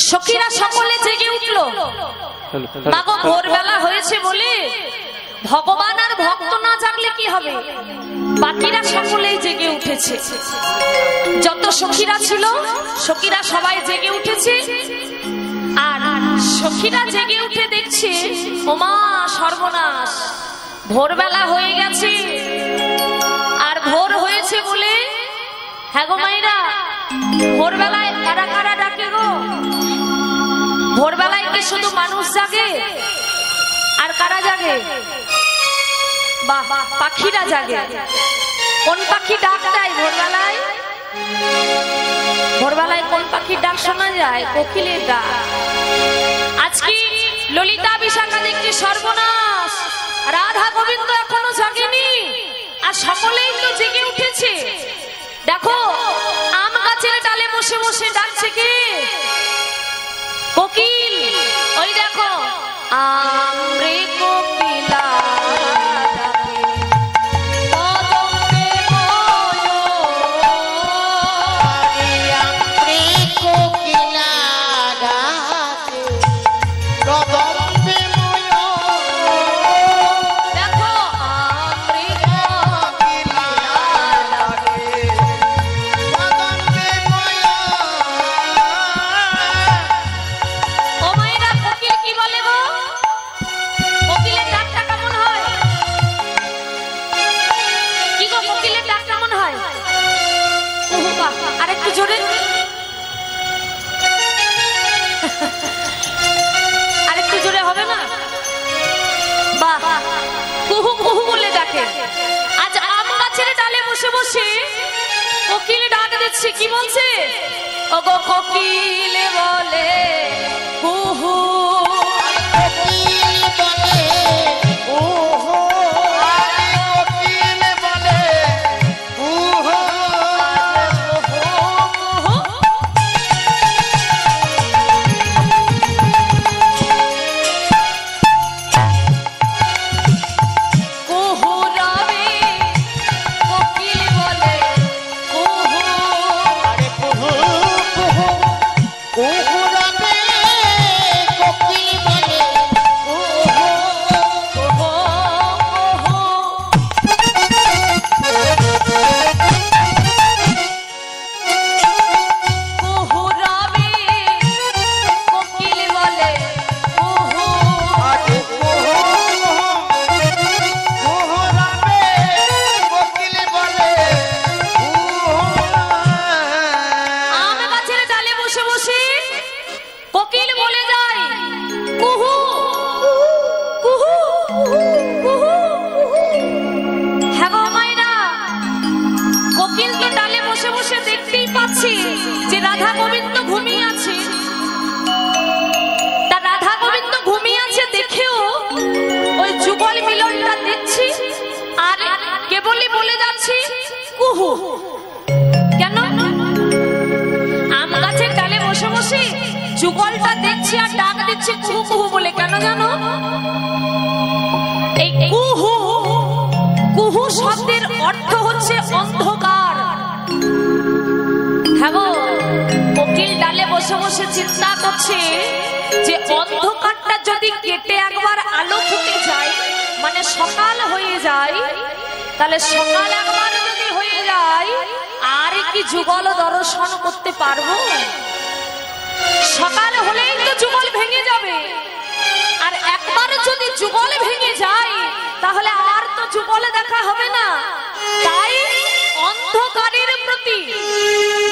সখীরা সকলে জেগে উঠল। মাগো ভোরবেলা হয়েছে বলে ভগবান আর ভক্ত না জাগলে কি হবে, বাকিরা সকলেই জেগে উঠেছে। যত সখীরা ছিল সখীরা সবাই জেগে উঠেছে। আর সখীরা জেগে উঠে দেখছে ওমা সর্বনাশ, ভোরবেলা হয়ে গেছে। আর ভোর হয়েছে বলে, হ্যাঁ গো মায়েরা, ভোরবেলায় কারা কারা ডাকে গো? ভোরবেলায় কি শুধু মানুষ জাগে? আর কারা জাগে? বাহ, পাখিরা জাগে। কোন পাখি ডাক দেয় ভোরবেলায়? ভোরবেলায় কোন পাখির ডাক শোনা যায়? কোকিলের ডাক। আজকে ললিতা বিশাখা দেখছি সর্বনাশ, রাধা গোবিন্দ এখনো জাগেনি, আর সকলেই তো জেগে উঠেছে। দেখো আম গাছের ডালে বসে বসে ডাকছে কে? কোকিল। ওই দেখো আমরে কোকিলা আরেকটু জোরে হবে না? বাহ, কুহু কুহু বলে ডাকে। আজ আম গাছের ডালে বসে বসে কোকিল ডাক দিচ্ছে। কি বলছে? ওগো কোকিল বলে কুহু, যে রাধা গোবিন্দ ঘুমিয়ে আছে। তা রাধা গোবিন্দ ঘুমিয়ে আছে দেখেও ওই যুগল মিলনটা দেখছি, আর কেবলই বলে যাচ্ছি কুহু। কেন? আম গাছের ডালে বসে বসে যুগলটা দেখছি আর ডাক দিচ্ছি কুহু কুহু বলে। কেন জানো? এই কুহু, কুহু শব্দের অর্থ হচ্ছে অন্ধকার। হ্যাঁ গো, কোকিল ডালে বসে বসে চিন্তা করছে যে অন্ধকারটা যদি কেটে একবার আলো ফুটে যায়, মানে সকাল হয়ে যায়, তাহলে সকাল একবার যদি হয়ে যায় আর কি যুগল দর্শন করতে পারবো? সকাল হলেই তো যুগল ভেঙে যাবে, আর একবার যদি যুগল ভেঙে যায় তাহলে আর তো যুগল দেখা হবে না। তাই অন্ধকারের প্রতি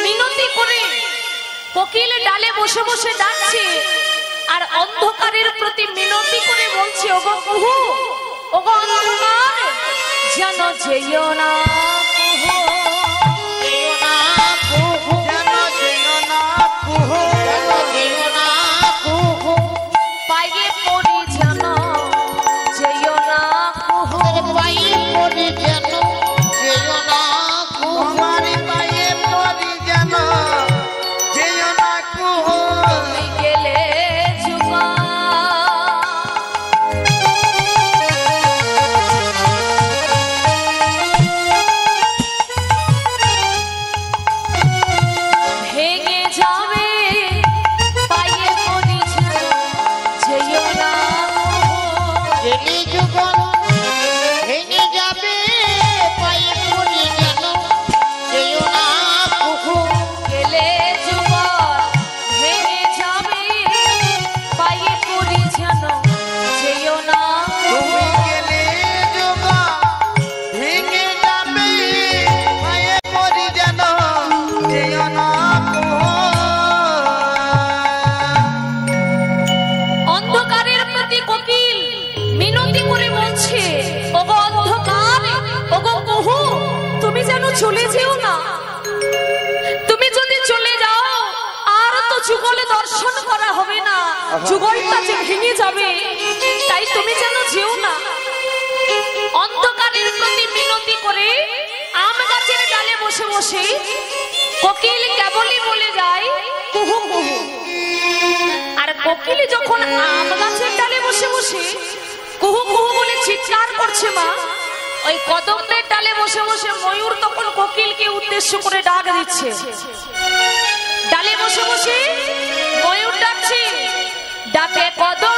মিনতি করে কোকিল ডালে বসে বসে ডাকছে, আর অন্ধকারের প্রতি মিনতি করে বলছে ওগো কুহু, ওগো অন্ধকার যেন যেও না কুহু, যেও না কুহু, যেন যেও না কুহু, যেও না কুহু, পায়ে পড়ি যেন যেও না কুহু, পায়ে পড়ি যেন যেও না কুহু, আমার পায়ে পড়ি যেন যেও না কুহু, তুমি গেলে যুগা যুগলে দর্শন করা হবে না, যুগলটা যে ভেঙে যাবে, তাই তুমি যেন যেও না। অন্ধকারের প্রতি মিনতি করে আম গাছের ডালে বসে বসে কোকিল কেবলই বলে যায় কুহু কুহু। আর কোকিল যখন আম গাছের ডালে বসে বসে কুহু কুহু বলে চিৎকার করছে মা, ওই কদমের ডালে বসে বসে ময়ূর তখন কোকিলকে উদ্দেশ্য করে ডাক দিচ্ছে। ডালে বসে বসে ময়ূর ডাকছে, ডাকে কদম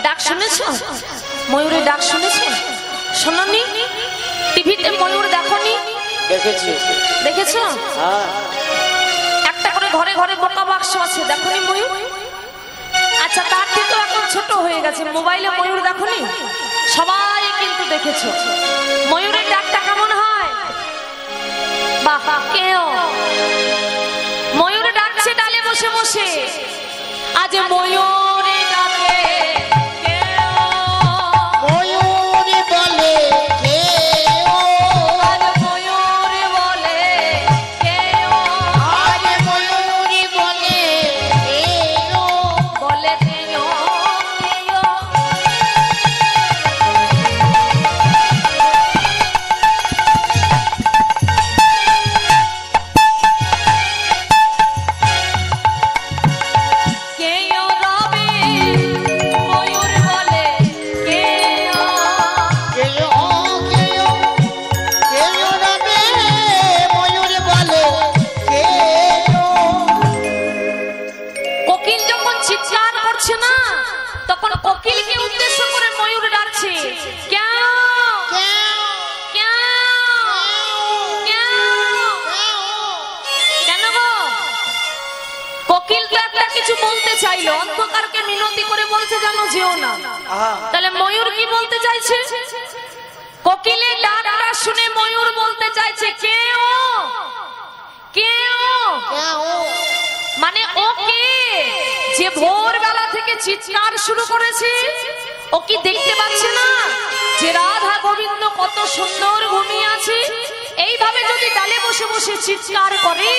ডাক শুনেছ? ময়ূরের ডাক শুনেছ? শোনোনি? টিভিতে ময়ূর দেখোনি? দেখেছি। দেখেছো? একটা করে ঘরে ঘরে বোকা বাক্স আছে, দেখোনি ময়ূর? আচ্ছা, তার থেকেও এখন ছোট হয়ে গেছে, মোবাইলে ময়ূর দেখোনি? সবাই কিন্তু দেখেছো। ময়ূরের ডাকটা কেমন হয়? বাহ, কেউ ময়ূর ডাকছে ডালে বসে বসে, আজ ময়ূরে ডাকে চাইলো, অন্ধকারকে মিনতি করে বলছে জানো যেও না। তাহলে ময়ূর কি বলতে চাইছে? কোকিলের ডাকটা শুনে ময়ূর বলতে চাইছে কেউ কেউ, মানে ও কে যে ভোরবেলা থেকে চিৎকার শুরু করেছে? ও কি দেখতে পাচ্ছে না যে রাধা গোবিন্দ কত সুন্দর ঘুমিয়ে আছে? এইভাবে যদি ডালে বসে বসে চিৎকার করে,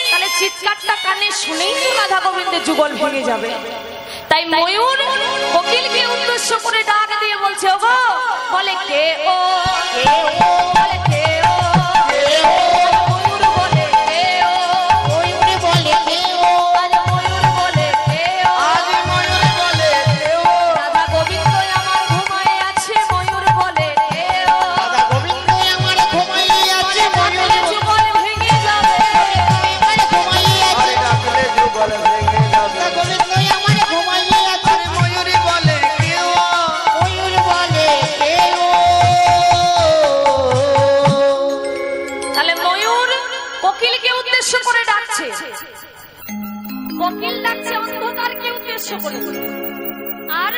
তাহলে চিৎকারটা কানে শুনেই তো রাধা গোবিন্দের যুগল ভেঙে যাবে। তাই ময়ূর কোকিলকে উদ্দেশ্য করে ডাক দিয়ে বলছে, ওগো, বলে কে ও, বলে কে ও, ময়ূর বলে কে ও, ময়ূর বলে কে ও, ময়ূর বলে কে ও, রাধা গোবিন্দ আমার ঘুমায় আছে, ময়ূর বলে কে ও, রাধা গোবিন্দ আমার ঘুমায় আছে, ময়ূর যুগল ভেঙে যাবে, ডাকলে যুগল ভেঙে যাবে। গোবিন্দ আমার ঘুমাইয়ে আছে, ময়ূরী বলে কেউ, ময়ূর বলে কেউ। তাহলে ময়ূর কোকিলকে উদ্দেশ্য করে ডাকছে, কোকিল ডাকছে অন্ধকারকে উদ্দেশ্য করে, আর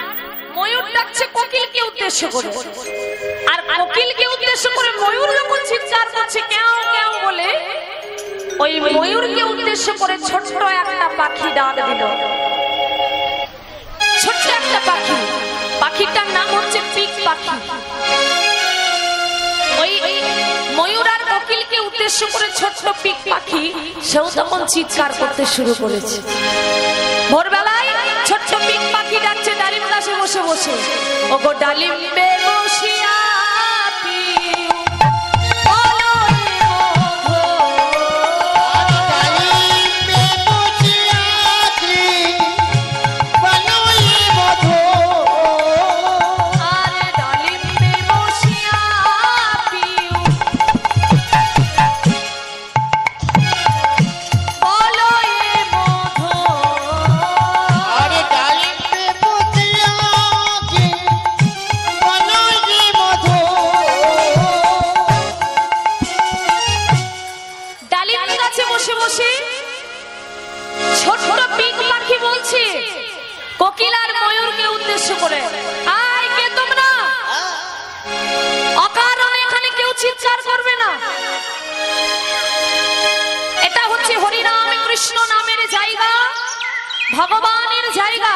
ময়ূর ডাকছে কোকিলকে উদ্দেশ্য করে। আর কোকিলকে উদ্দেশ্য করে ময়ূর যখন চিৎকার করছে কেউ কেউ বলে, ওই ময়ূরকে উদ্দেশ্য করে ছোট্ট একটা পাখি ডাক দিল। ছোট্ট একটা পাখি, পাখিটার নাম হচ্ছে পিক পাখি। ওই ময়ূর আর কোকিলকে উদ্দেশ্য করে ছোট্ট পিক পাখি সেও তখন চিৎকার করতে শুরু করেছে। ভোরবেলায় ছোট্ট পিক পাখি ডাকছে ডালিম গাছে বসে বসে, ওগো ডালিম্বে বসিয়া কোকিল আর ময়ূরকে উদ্দেশ্য করে, আয় কে তোমরা? অকারণে এখানে কেউ চিৎকার করবে না। ভগবানের জায়গা,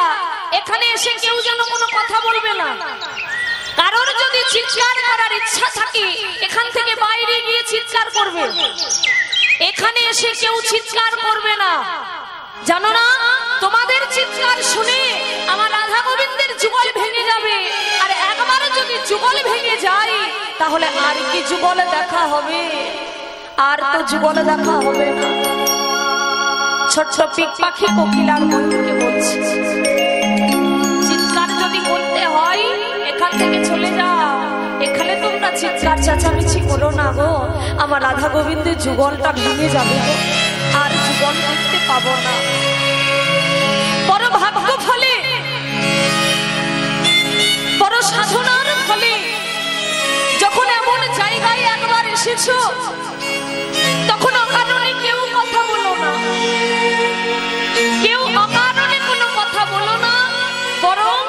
এখানে এসে কেউ যেন কোনো কথা বলবে না। কারোর যদি চিৎকার করার ইচ্ছা থাকে এখান থেকে বাইরে গিয়ে চিৎকার করবে, এখানে এসে কেউ চিৎকার করবে না। জানো না, তোমাদের চিৎকার শুনে আমার রাধা গোবিন্দের যুগল ভেঙে যাবে, আর একবার যদি যুগল ভেঙে যায় তাহলে আর কি যুগল দেখা হবে? আর তো যুগল দেখা হবে না। ছোট্ট পিক পাখি কোকিলার ময়ূরকে বলছি, চিৎকার যদি করতে হয় এখান থেকে চলে যাও, এখানে তোমরা চিৎকার চেঁচামেচি করো না গো, আমার রাধা গোবিন্দের যুগলটা ভেঙে যাবে গো, আর যুগল দেখতে পাবো না। বড় ভাগ্য ফলে, বড় সাধনার ফলে যখন এমন জায়গায় একবার এসেছো তখন অকারণে কেউ কথা বলো না, কেউ অকারণে কোনো কথা বলো না, বরং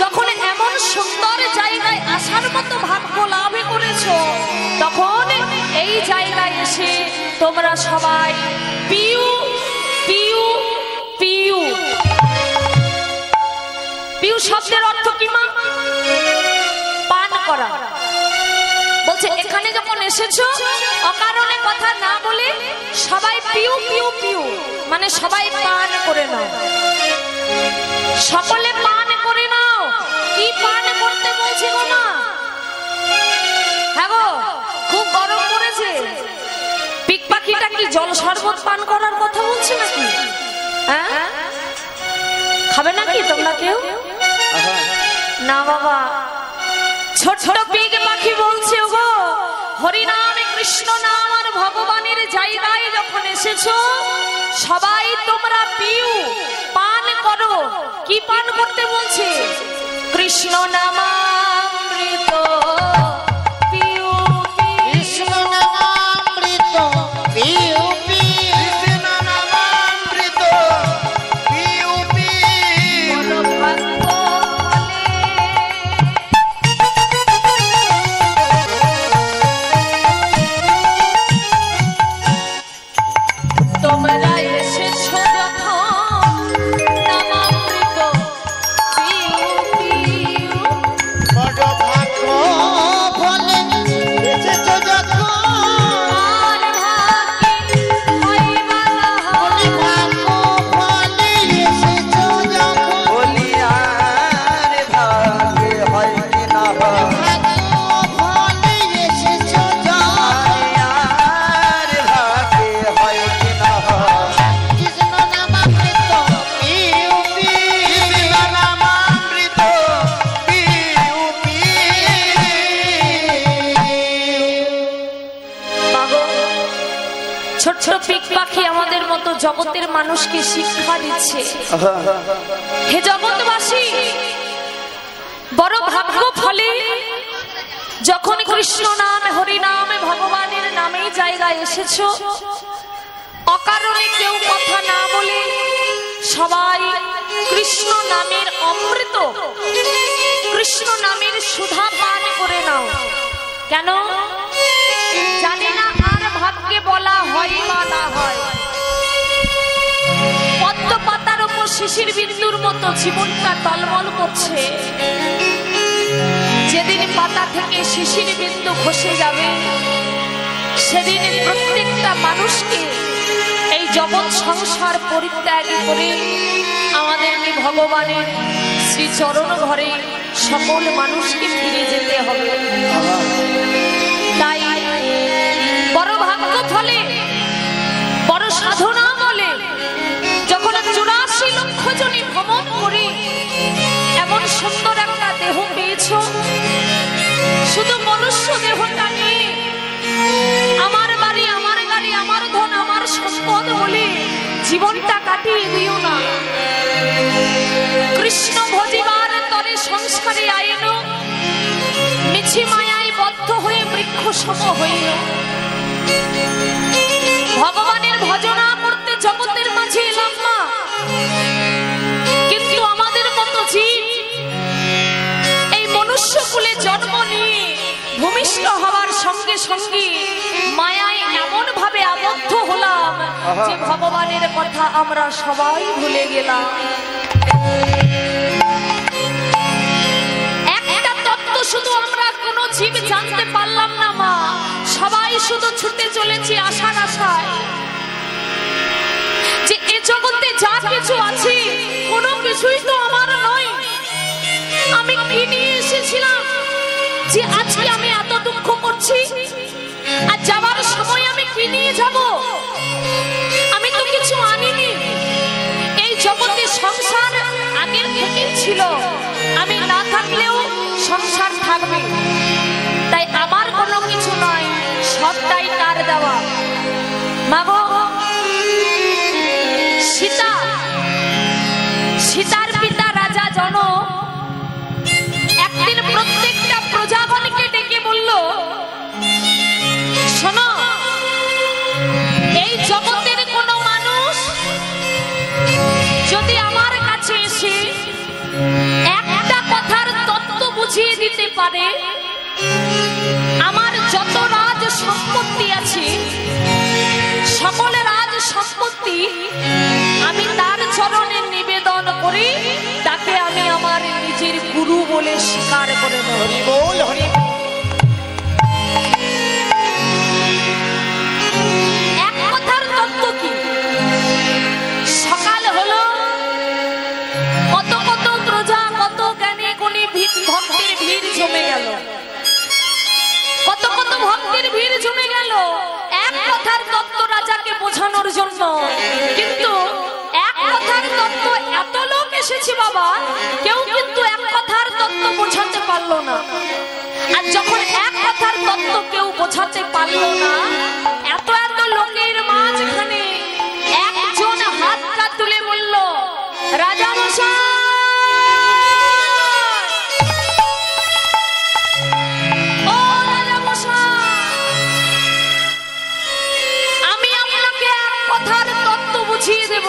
যখন এমন সুন্দর জায়গায় আসার মতো ভাগ্য লাভ করেছো তখন এই জায়গায় এসে তোমরা সবাই পিউ পিউ পিউ। পিউ শব্দের অর্থ কি মা? পান করা। বলছে এখানে যখন এসেছো অকারণে কথা না বলে সবাই পিউ পিউ পিউ, মানে সবাই পান করে নাও, সকলে পান করে নাও। কি পান করতে বলছি গো মা? হ্যাঁ গো, খুব গরম পড়েছে, পিক পাখিটা কি জল শরবত পান করার কথা বলছে নাকি? হ্যাঁ, খাবে নাকি তোমরা কেউ? না বাবা, ছোট পিক পাখি বলছে গো, হরিনাম কৃষ্ণ নাম আর ভগবানের জায়গায় যখন এসেছো সবাই তোমরা পিউ, পান করো। কি পান করতে বলছে? কৃষ্ণ নামামৃত পিউ কৃষ্ণ নামামৃত পিউ পিউ। কৃষ্ণ নামামৃত পিউ পিউ। তোমরা এসেছো যখন নামামৃত পিউ পিউ। বড় ভাগ্য ফলে এসেছো যখন, আর ভাগ্যে হইবা না হয়। ভাগ্য ফলে এসেছো যখন, বলি আর ভাগ্যে হয় কি না হয়, ভাগ্য ফলে এসেছো যখন, আর ভাগ্যে হয় কি না হয়। কৃষ্ণ নামামৃত পিউ পিউ। কৃষ্ণ নামামৃত পিউ পিউ। মাগো, ছোট ছোট পিক পাখি আমাদের মতো জগতের মানুষকে শিক্ষা দিচ্ছে। হে জগৎবাসী, বড় ভাগ্য ফলে যখন কৃষ্ণ নাম হরি নাম ভগবানের নামে জায়গায় এসেছো অকারণে কেউ কথা না বলে সবাই কৃষ্ণ নামের অমৃত, কৃষ্ণ নামের সুধা পান করে নাও। কেন জানি না আর ভাগ্যে বলা হয় বা না হয়। পদ্ম পাতার উপর শিশির বিন্দুর মতো জীবনটা টলমল করছে। যেদিন পাতা থেকে শিশির বিন্দু খসে যাবে সেদিন প্রত্যেকটা মানুষকে এই জগৎ সংসার পরিত্যাগ করে আমাদের ভগবানের শ্রী চরণ ঘরে সকল মানুষকে ফিরে যেতে হবে। তাই বড় ভাগ্য ফলে, বড় সাধনা বলে যখন 84 লক্ষ জনই ভ্রমণ করে এমন সুন্দর একটা দেহ পেয়েছ, শুধু মনুষ্য দেহটা নিয়ে আমার বাড়ি, আমার গাড়ি, আমার ধন, আমার সম্পদ বলে জীবনটা কাটিয়ে দিও না। কৃষ্ণ ভজিবার তরে সংস্কারে আইন, মিছি মায়ায় বদ্ধ হয়ে বৃক্ষ সম হইল। ভগবানের ভজনা করতে জগতের মাঝে এলাম মা, কিন্তু আমাদের মতো জীব এই মনুষ্য কুলে জন্ম নিয়ে ভূমিষ্ঠ হওয়ার সঙ্গে সঙ্গে মায়ায় এমন ভাবে আবদ্ধ হলাম যে ভগবানের কথা আমরা সবাই ভুলে গেলাম। একটা তত্ত্ব শুধু আমরা কোনো জীব জানতে পারলাম না মা, সবাই শুধু ছুটে চলেছি আশার আশায় যে এ জগতে যা কিছু আছে কোনো কিছুই তো আমার নয়। আমি কি নিয়ে এসেছিলাম যে আজকে আমি এত দুঃখ করছি, আর যাবার সময় আমি কি নিয়ে যাব? আমি তো কিছু আনিনি। এই জগতে সংসার আগের থেকেই ছিল, আমি না থাকলেও সংসার থাকবে, তাই আমার কোনো কিছু নয়, সবটাই তার দেওয়া। মাগো সীতা, সীতার পিতা রাজা জনক একদিন প্রত্যেকটা প্রজাগণকে ডেকে বলল, শোনো, এই জগতের কোনো মানুষ যদি আমার কাছে এসে একটা কথার তত্ত্ব বুঝিয়ে দিতে পারে, আমার যত রাজ সম্পত্তি আছে সকল রাজ সম্পত্তি আমি তার চরণে নিবেদন করি, তাকে আমি আমার নিজের গুরু বলে স্বীকার করে নেব। হরি বল, হরি বল। এক কথার তত্ত্ব কি? সকাল হলো, কত কত প্রজা, কত জ্ঞানী গুণী ভক্তের ভিড় জমে গেল, কত কত ভক্তের ভিড় জমে গেল এক কথার তত্ত্ব রাজাকে বোঝানোর জন্য। কিন্তু এক কথার তত্ত্ব এত লোক এসেছে বাবা, কেউ কিন্তু এক কথার তত্ত্ব বোঝাতে পারলো না। আর যখন এক কথার তত্ত্ব কেউ বোঝাতে পারলো না, এত এত লোকের মাঝখানে একজন হাতটা তুলে বলল, রাজা মশাই, ও রাজা মশাই, আমি আপনাকে এক কথার তত্ত্ব বুঝিয়ে দেব।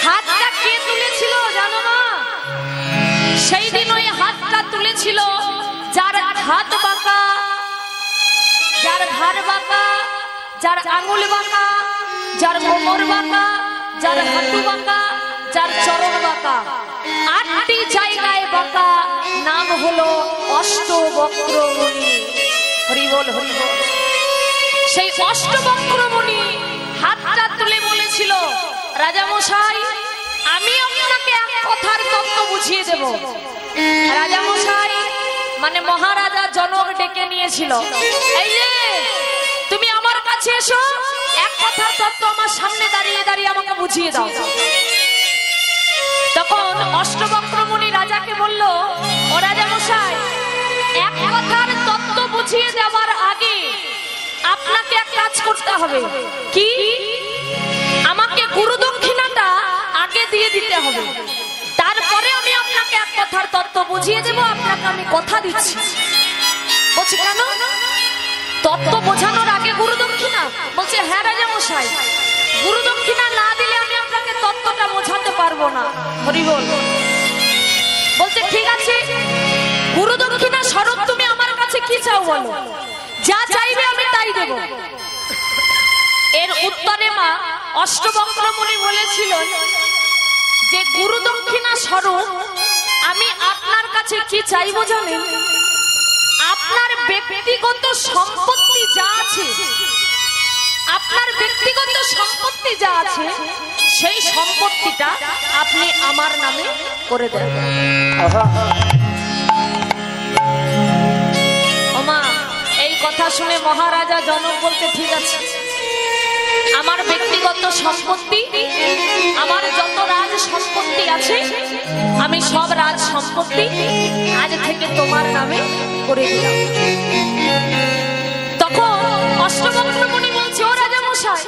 হাতটা কে তুলেছিল জানো না? সেই দিন ওই হাতটা তুলেছিল যার হাত বাঁকা, যার ঘাড় বাঁকা, যার আঙুল বাঁকা, যার কোমর বাঁকা, যার হাঁটু বাঁকা, যার চরণ বাঁকা, 8টি জায়গায় বাঁকা, নাম হলো অষ্টবক্রমণি। হরি বল, হরি বল। সেই অষ্টবক্রমণি হাতটা তুলে বলেছিল, রাজা মশাই, আমি আপনাকে এক কথার তত্ত্ব বুঝিয়ে দেব। রাজা মশাই মানে মহারাজা জনক ডেকে নিয়েছিল, এই যে তুমি আমার কাছে এসো, এক কথার তত্ত্ব আমার সামনে দাঁড়িয়ে দাঁড়িয়ে আমাকে বুঝিয়ে দাও। তখন অষ্টবক্রমণি রাজাকে বলল, ও রাজা মশাই, এক কথার তত্ত্ব বুঝিয়ে দেওয়ার আগে আপনাকে এক কাজ করতে হবে। কি? আমাকে গুরু দক্ষিণাটা আগে দিয়ে দিতে হবে, তারপরে আমি আপনাকে এক কথার তত্ত্ব বুঝিয়ে দেব, আপনাকে আমি কথা দিচ্ছি। বলছে কেন? তত্ত্ব বোঝানোর আগে গুরু দক্ষিণা? বলছে হ্যাঁ রাজা মশাই, গুরু দক্ষিণা না দিলে আমি আপনাকে তত্ত্বটা বোঝাতে পারবো না। হরি বল। বলছে ঠিক আছে, গুরু দক্ষিণা স্বরূপ তুমি আমার কাছে কি চাও বলো, যা চাইবে আমি তাই দেব। এর উত্তরে মা অষ্টবক্রমণি বলেছিলেন যে গুরু দক্ষিণা স্বরূপ আমি আপনার কাছে কি চাইবো জানেন? আপনার ব্যক্তিগত সম্পত্তি যা আছে, আপনার ব্যক্তিগত সম্পত্তি যা আছে, সেই সম্পত্তিটা আপনি আমার নামে করে দেন। ওমা, এই কথা শুনে মহারাজা জনক বলতে ঠিক আছে, আমার ব্যক্তিগত সম্পত্তি, আমার যত রাজ সম্পত্তি আছে, আমি সব রাজ সম্পত্তি আজ থেকে তোমার নামে করে দিলাম। তখন অষ্টবক্রমণি বলছে, ও রাজা মশাই,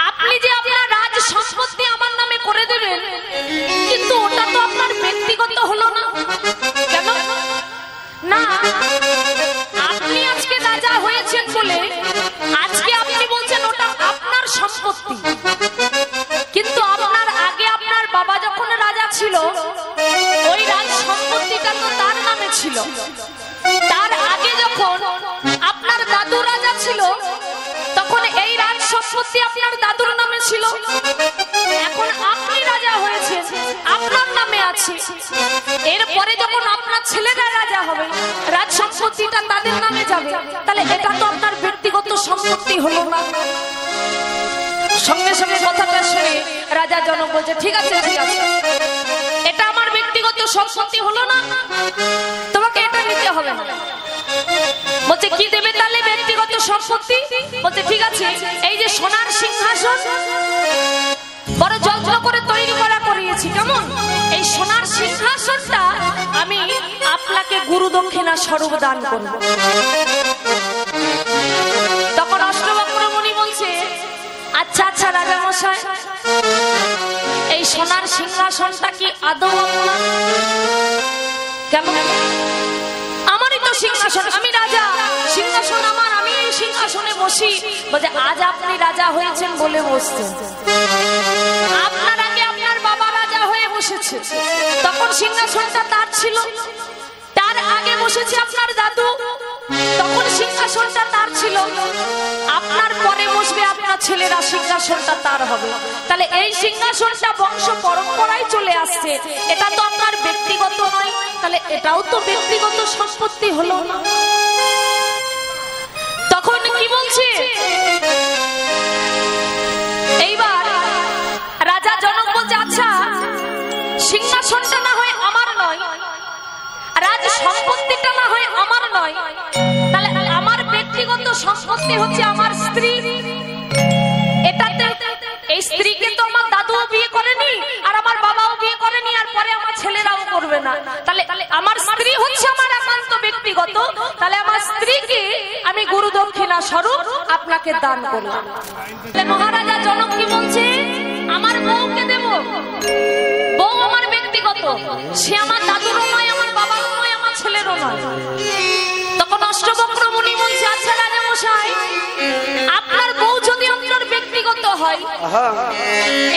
আপনি যে আপনার রাজ সম্পত্তি আমার নামে করে দেবেন, কিন্তু ওটা তো আপনার ব্যক্তিগত হলো না। কেন না? আপনি আজকে রাজা হয়েছেন বলে আজকে আপনি বলছেন ওটা আপনার সম্পত্তি, কিন্তু আপনার আগে আপনার বাবা যখন রাজা ছিল, ওই রাজ সম্পত্তিটা তো তার নামে ছিল। তার আগে যখন আপনার দাদু রাজা সম্পত্তি আপনার দাদুর নামে ছিল, এখন আপনি রাজা হয়েছেন, আপনার নামে আছে। এরপরে যখন আপনার ছেলেরা রাজা হবে, রাজ সম্পত্তিটা তাদের নামে যাবে, তাহলে এটা তো আপনার ব্যক্তিগত সম্পত্তি হলো না। সঙ্গে সঙ্গে কথাটা শুনে রাজা জনক বলছে, ঠিক আছে ঠিক আছে, এটা আমার ব্যক্তিগত সম্পত্তি হলো না, তোমাকে এটা নিতে হবে না। বলছে কি দেবে তাহলে ব্যক্তিগত সম্পত্তি? বলছে ঠিক আছে, এই যে সোনার সিংহাসন বড় যত্ন করে তৈরি করা করিয়েছি, কেমন? এই সোনার সিংহাসনটা আমি আপনাকে গুরু দক্ষিণা স্বরূপ দান করব। তখন অষ্টবক্র মুনি বলছে, আচ্ছা আচ্ছা রাজা মশাই, এই সোনার সিংহাসনটা কি আদৌ আপনার? কেমন? আমারই তো সিংহাসন, আমি রাজা, সিংহাসন আমার, আমি এই সিংহাসনে বসি। বলছে আজ আপনি রাজা হয়েছেন বলে বসছেন, আপনার আগে আপনার বাবা রাজা হয়ে বসেছে, তখন সিংহাসনটা তার ছিল। তার আগে বসেছে আপনার দাদু, তখন সিংহাসনটা তার ছিল। আপনার পরে বসবে আপনার ছেলেরা, সিংহাসনটা তার হবে। তাহলে এই সিংহাসনটা বংশ পরম্পরায় চলে আসছে, এটা তো আপনার ব্যক্তিগত নয়, তাহলে এটাও তো ব্যক্তিগত সম্পত্তি হলো না। তখন কি বলছে? এইবার রাজা জনক বলছে, আচ্ছা সিংহাসনটা না হয় আমার নয়, রাজ সম্পত্তিটা না হয় আমার নয়, তাহলে আমার ব্যক্তিগত সম্পত্তি হচ্ছে আমার স্ত্রী। এটাতে এই স্ত্রীকে তো আমার দাদুও বিয়ে করেনি, আর আমার বাবাও বিয়ে করেনি, আর পরে আমার ছেলেরাও করবে না। তাহলে আমার স্ত্রী হচ্ছে আমার একান্ত ব্যক্তিগত, তাহলে আমার স্ত্রীকে আমি গুরু দক্ষিণা স্বরূপ আপনাকে দান করলাম। মহারাজা জনক কি বলছে? আমার বউকে দেব, বউ আমার ব্যক্তিগত, সে আমার দাদুরও নয়, আমার বাবারও নয়, আমার ছেলেরও নয়। তখন অষ্টবক্র মুনি বলছে, আচ্ছা রাজা মশাই, আপনার বউ যদি আপনার ব্যক্তিগত হয়,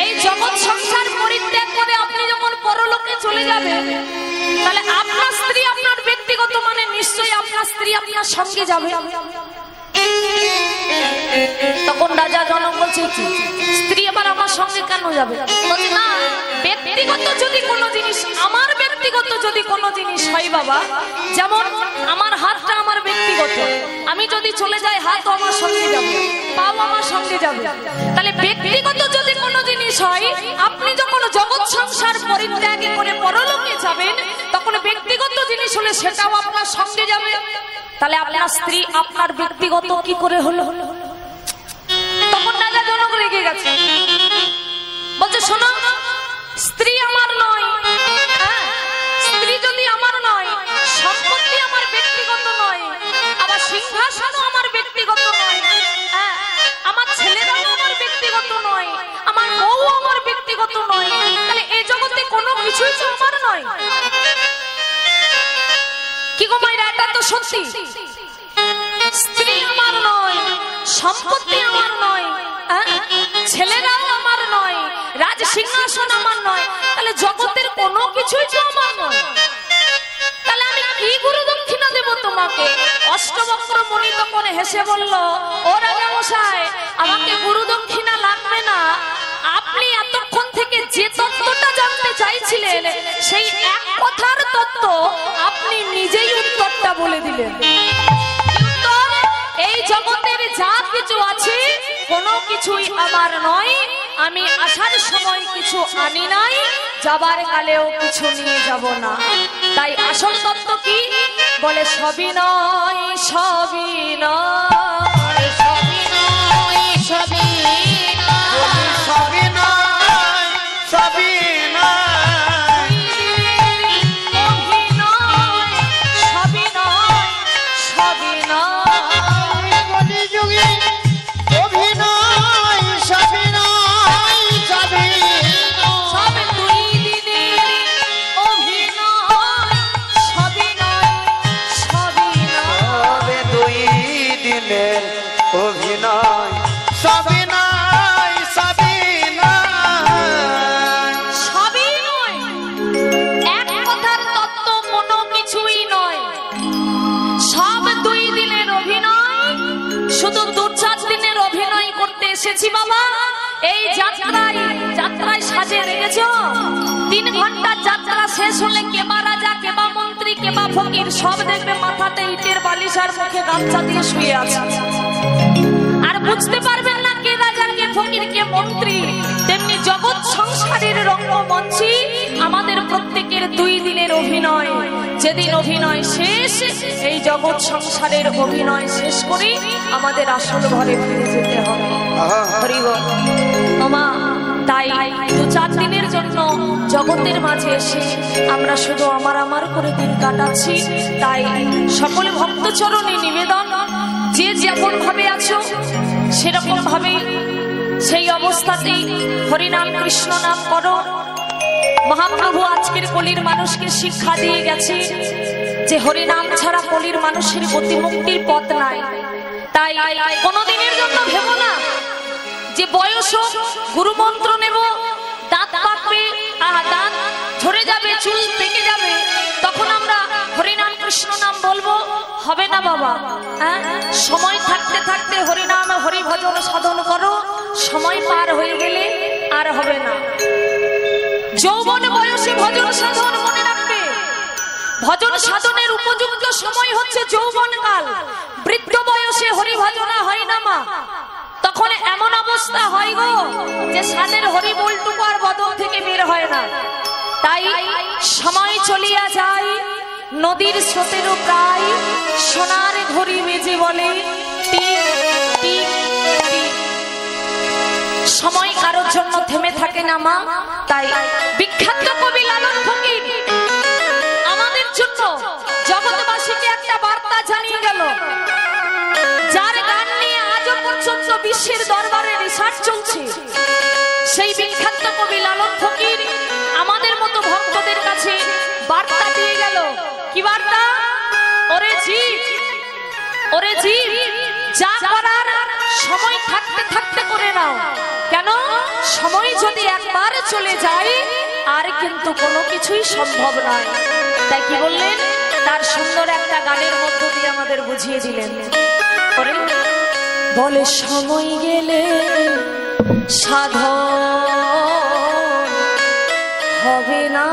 এই জগৎ সংসার পরিত্যাগ করে আপনি যখন পরলোকে চলে যাবেন, তাহলে আপনার স্ত্রী আপনার ব্যক্তিগত, মানে নিশ্চয়ই আপনার স্ত্রী আপনার সঙ্গে যাবে। তখন রাজা জনক বলছে, স্ত্রী আবার আমার সঙ্গে কেন যাবে? বলছে না, ব্যক্তিগত যদি কোনো জিনিস, আমার ব্যক্তিগত যদি কোনো জিনিস হয় বাবা, যেমন আমার হাতটা আমার ব্যক্তিগত, আমি যদি চলে যাই হাতও আমার সঙ্গে যাবে, পাও আমার সঙ্গে যাবে। তাহলে ব্যক্তিগত যদি কোনো জিনিস হয়, আপনি যখন জগৎ সংসার পরিত্যাগ করে পরলোকে যাবেন, তখন ব্যক্তিগত জিনিস হলে সেটাও আপনার সঙ্গে যাবে। তাহলে আপনার স্ত্রী আপনার ব্যক্তিগত কি করে হলো? তখন রাজা জনক রেগে গেছে, বলছে শোনো, স্ত্রী আমার নয়, স্ত্রী যদি আমার নয়, সম্পত্তি আমার ব্যক্তিগত নয়, আবার সিংহাসনও আমার ব্যক্তিগত নয়, আমার ছেলেরাও আমার ব্যক্তিগত নয়, আমার বউ আমার ব্যক্তিগত নয়, তাহলে এই জগতে কোনো কিছুই তো আমার নয়। কি গো মায়েরা, এটা তো সত্যি, স্ত্রী আমার নয়, সম্পত্তি আমার নয়, ছেলেরাও আমার নয়, রাজ সিংহাসন আমার নয়, তাহলে জগতের কোনো কিছুই তো আমার নয়, তাহলে আমি কি গুরু দক্ষিণা দেব তোমাকে? অষ্টবক্র মুনি তখন হেসে বলল, ও রাজা মশাই, আমাকে গুরু দক্ষিণা লাগবে না, আপনি এতক্ষণ থেকে যে তত্ত্বটা জানতে চাইছিলেন, সেই এক কথার তত্ত্ব আপনি নিজেই উত্তরটা বলে দিলেন। এই জগতের যা কিছু আছে কোনো কিছুই আমার নয়, আমি আসার সময় কিছু আনি নাই, যাবার কালেও কিছু নিয়ে যাব না। তাই আসল তত্ত্ব কি? বলে সবই নয়, সবই নয়, সবই নয়, সবই নয়, সবই নয়, সবই নয়, সবই নয়, সবই নয়, কলিযুগে অভিনয়, সবই নয়, সবই নয়, সব দুই দিনের অভিনয়, সবই নয়, সবই নয়। তবে দুই দিনে এসেছি বাবা। এই যাত্রায় সাজে রেখেছ। 3 ঘন্টার যাত্রা শেষ হলে কেবা রাজা, কেবা মন্ত্রী, কেবা ফকির সব দেখবে মাথাতে ইটের বালিশ আর মুখে গামছা দিয়ে শুয়ে আছে। আর বুঝতে পারবেন না কে রাজা, কে ফকির, কে মন্ত্রী। তেমনি জগৎ সংসারের রঙ্গমঞ্চে আমাদের প্রত্যেকের 2 দিনের অভিনয়। যেদিন অভিনয় শেষ, এই জগৎ সংসারের অভিনয় শেষ করে আমাদের আসল ঘরে ফিরে যেতে হবে। হরি বল। ওমা, তাই 2-4 দিনের জন্য জগতের মাঝে এসে আমরা শুধু আমার করে দিন কাটাচ্ছি। তাই সকল ভক্তচরণে নিবেদন, যে যেমন ভাবে আছো সেরকম ভাবে সেই অবস্থাতেই হরিনাম কৃষ্ণ নাম করো। মহাপ্রভু আজকের কলির মানুষকে শিক্ষা দিয়ে গেছে যে হরিনাম ছাড়া কলির মানুষের গতি মুক্তির পথ নাই। তাই কোনদিনের জন্য ভেবো না যে বয়স গুরুমন্ত্র নেব, দাঁত পাকবে, দাঁত ঝরে যাবে, চুল পেকে যাবে, তখন আমরা হরিনাম কৃষ্ণ নাম বলবো। হবে না বাবা। সময় থাকতে থাকতে হরিনাম হরি ভজন সাধন করো। সময় পার হয়ে গেলে আর হবে না। যৌবন বয়সে ভজন সাধন মনে রাখবে। ভজন সাধনের উপযুক্ত সময় হচ্ছে যৌবনকাল। বৃদ্ধ বয়সে হরি ভজনা হয় না মা। তখন এমন অবস্থা হয় গো যে সানের হরি বলটুকু আর বদন থেকে বের হয় না। তাই সময় চলিয়া যায় নদীর স্রোতেরও প্রায়, সোনার ঘড়ি বেজে বলে টিক টিক টিক। সময় কারোর জন্য থেমে থাকে না মা। তাই বিখ্যাত কবি লালন ফকির আমাদের জন্য জগৎবাসীকে একটা বার্তা জানিয়ে গেল, যার গান নিয়ে আজও পর্যন্ত বিশ্বের দরবারে রিসার্চ চলছে। সেই বিখ্যাত কবি লালন ফকির আমাদের মতো ভক্তদের কাছে বার্তা দিয়ে গেল। কি বার্তা? ওরে জীব, ওরে জীব, যা করার সময় থাকতে থাকতে করে নাও। কেন? সময় যদি একবার চলে যায় আর কিন্তু কোনো কিছুই সম্ভব নয়। তাই কি বললেন? তার সুন্দর একটা গানের মধ্য দিয়ে আমাদের বুঝিয়ে দিলেন। বলে সময় গেলে সাধন হবে না।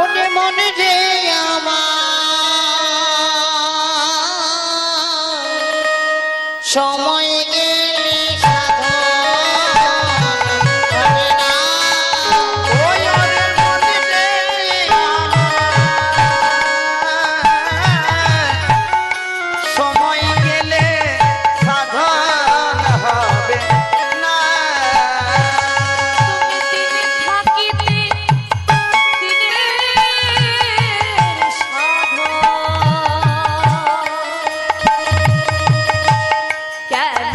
ওরে মনে রে আমার সময় গেলে সাধন হবে না। ওই ওরে মনে রে সময় গেলে সাধন হবে না। তুমি থাকিতে দিনের সাধন কেন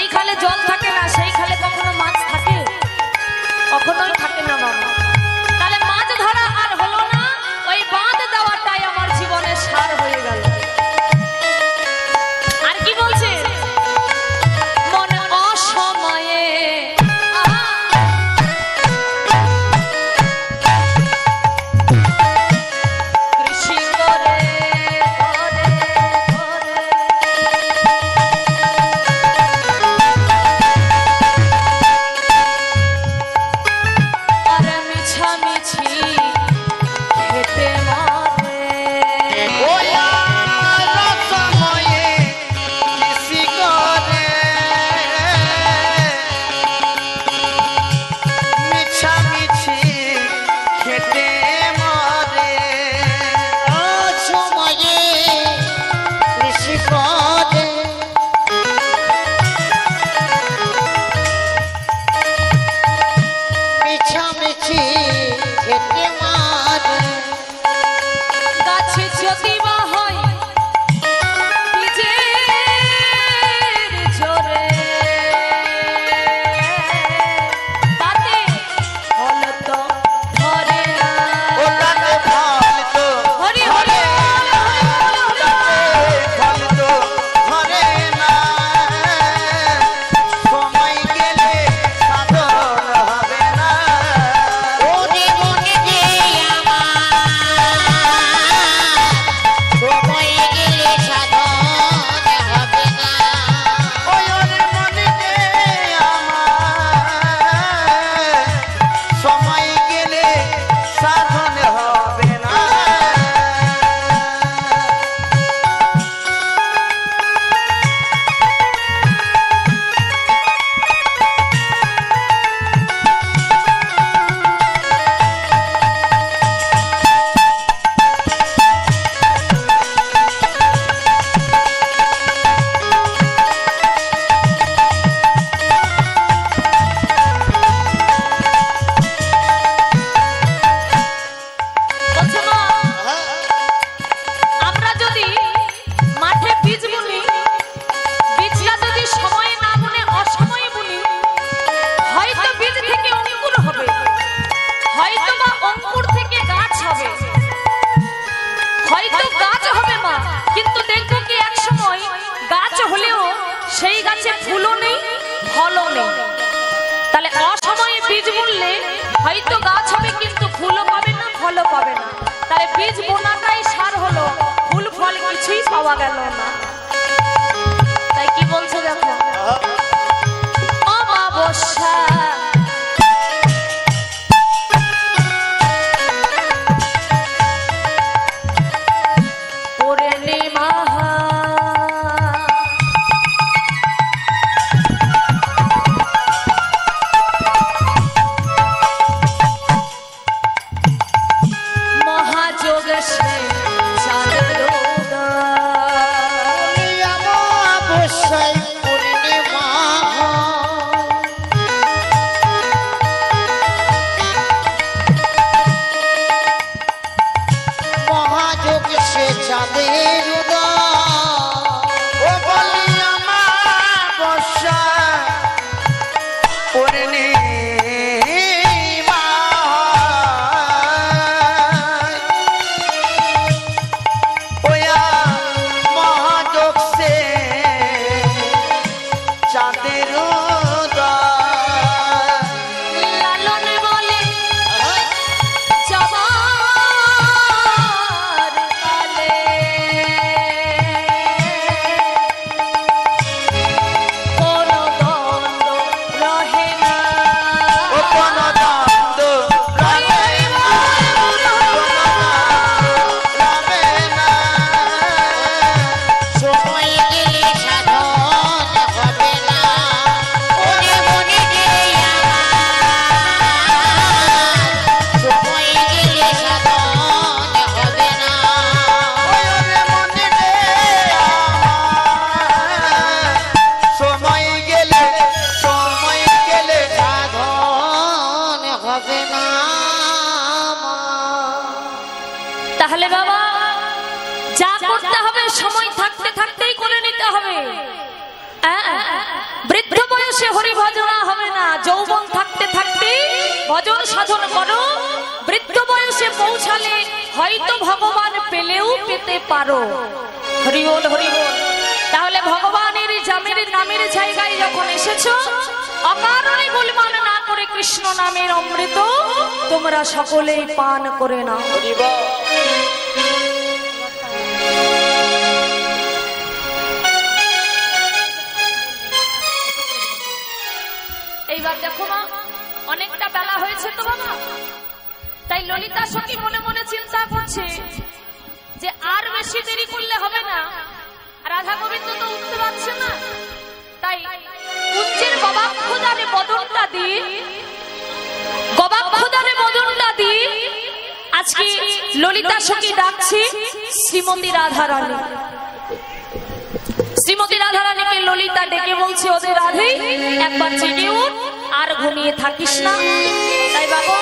যেই খালে জল থাকে না সেই খালে কখনো মাছ থাকে? কখনোই থাকে না বাবা। তাহলে মাছ ধরা আর হলো না, ওই বাঁধ দেওয়াটাই আমার জীবনের সার হয়ে গেল। আর কি বলছে? মনে অসময়ে কৃষি করে আর মিছামিছি খেতে মারে। ওয়া রসময়ে কৃষি করে মিছামিছি খেতে মরে সময়ে কৃষি করে মিছামিছি খেতে মারে গাছে যদি বা হয় বীজের জোরে, তাতে ফল তো ধরে না। ওটাতে ফল তো হরি হরি বল, হরি বল, হরি বল। ফল তো ধরে না সময় গেলে সাধন হবে না ওরে মনে যে আমার সময় গেলে সাধন হবে না ওই ওরে মনে যে আমার সময় গেলে সাধন হবে না বলছে মা, আমরা যদি মাঠে বীজ বুনি, বীজটা যদি সময়ে না বুনে অসময়ে বুনি, হয়তো বীজ থেকে অঙ্কুর হবে, হয়তো বা অঙ্কুর থেকে গাছ হবে, হয়তো গাছ হবে মা। কিন্তু দেখবো কি এক সময় গাছ হলেও সেই গাছে ফুলও নেই, ফলও নেই। তাহলে অসময়ে বীজ বুনলে হয়তো গাছ হবে কিন্তু ফুলও পাবে না, ফলও পাবে না। তাহলে বীজ বোনাটাই সার হলো, ফুল ফল কিছুই পাওয়া গেল না। তাই কি বলছে দেখো, অমাবস্যা পূর্ণিমা মহাযোগ সে চাঁদের উদয়। অবশ্যই পূর্ণিমা মহাযোগ সে চাঁদের ও বলি আমার বর্ষা পূর্ণিমা ওয়া মহাযোগ সে চাঁদের উদয় লালন বলে যাবার কালে কোনো দ্বন্দ্ব রহে না। ও কোন দ্বন্দ্ব রবে না, রবে না সময় গেলে সাধন হবে না ওরে মনে যে আমার সময় গেলে সাধন হবে না ওরে মনে রে আমার সময় গেলে সাধন হবে না তাহলে বাবা যা করতে হবে সময় থাকতে থাকতেই করে নিতে হবে। বৃদ্ধ বয়সে হরি ভজনা হবে না, যৌবন থাকতে থাকতে ভজন সাধন করো। বৃদ্ধ বয়সে পৌঁছালে হয়তো ভগবান পেলেও পেতে পারো। হরি বল হরি বল। তাহলে ভগবানের জামের নামের জায়গায় যখন এসেছো, অকারণে গোলমাল না করে কৃষ্ণ নামের অমৃত তোমরা সকলেই পান করে নাও। এইবার দেখো মা, অনেকটা বেলা হয়েছে তো বাবা, তাই ললিতা সখী মনে মনে চিন্তা করছে যে আর বেশি দেরি করলে হবে না, রাধা গোবিন্দ তো উঠতে পারছে না, তাই কুঞ্জের গবাক্ষদানে বদনটা দিয়ে আজকে ললিতা সখী ডাকছে শ্রীমতী রাধারানী। শ্রীমতী রাধারানীকে ললিতা ডেকে বলছে, ওদের রাধে একবার জেগে উঠ, আর ঘুমিয়ে থাকিস না। তাই বাবা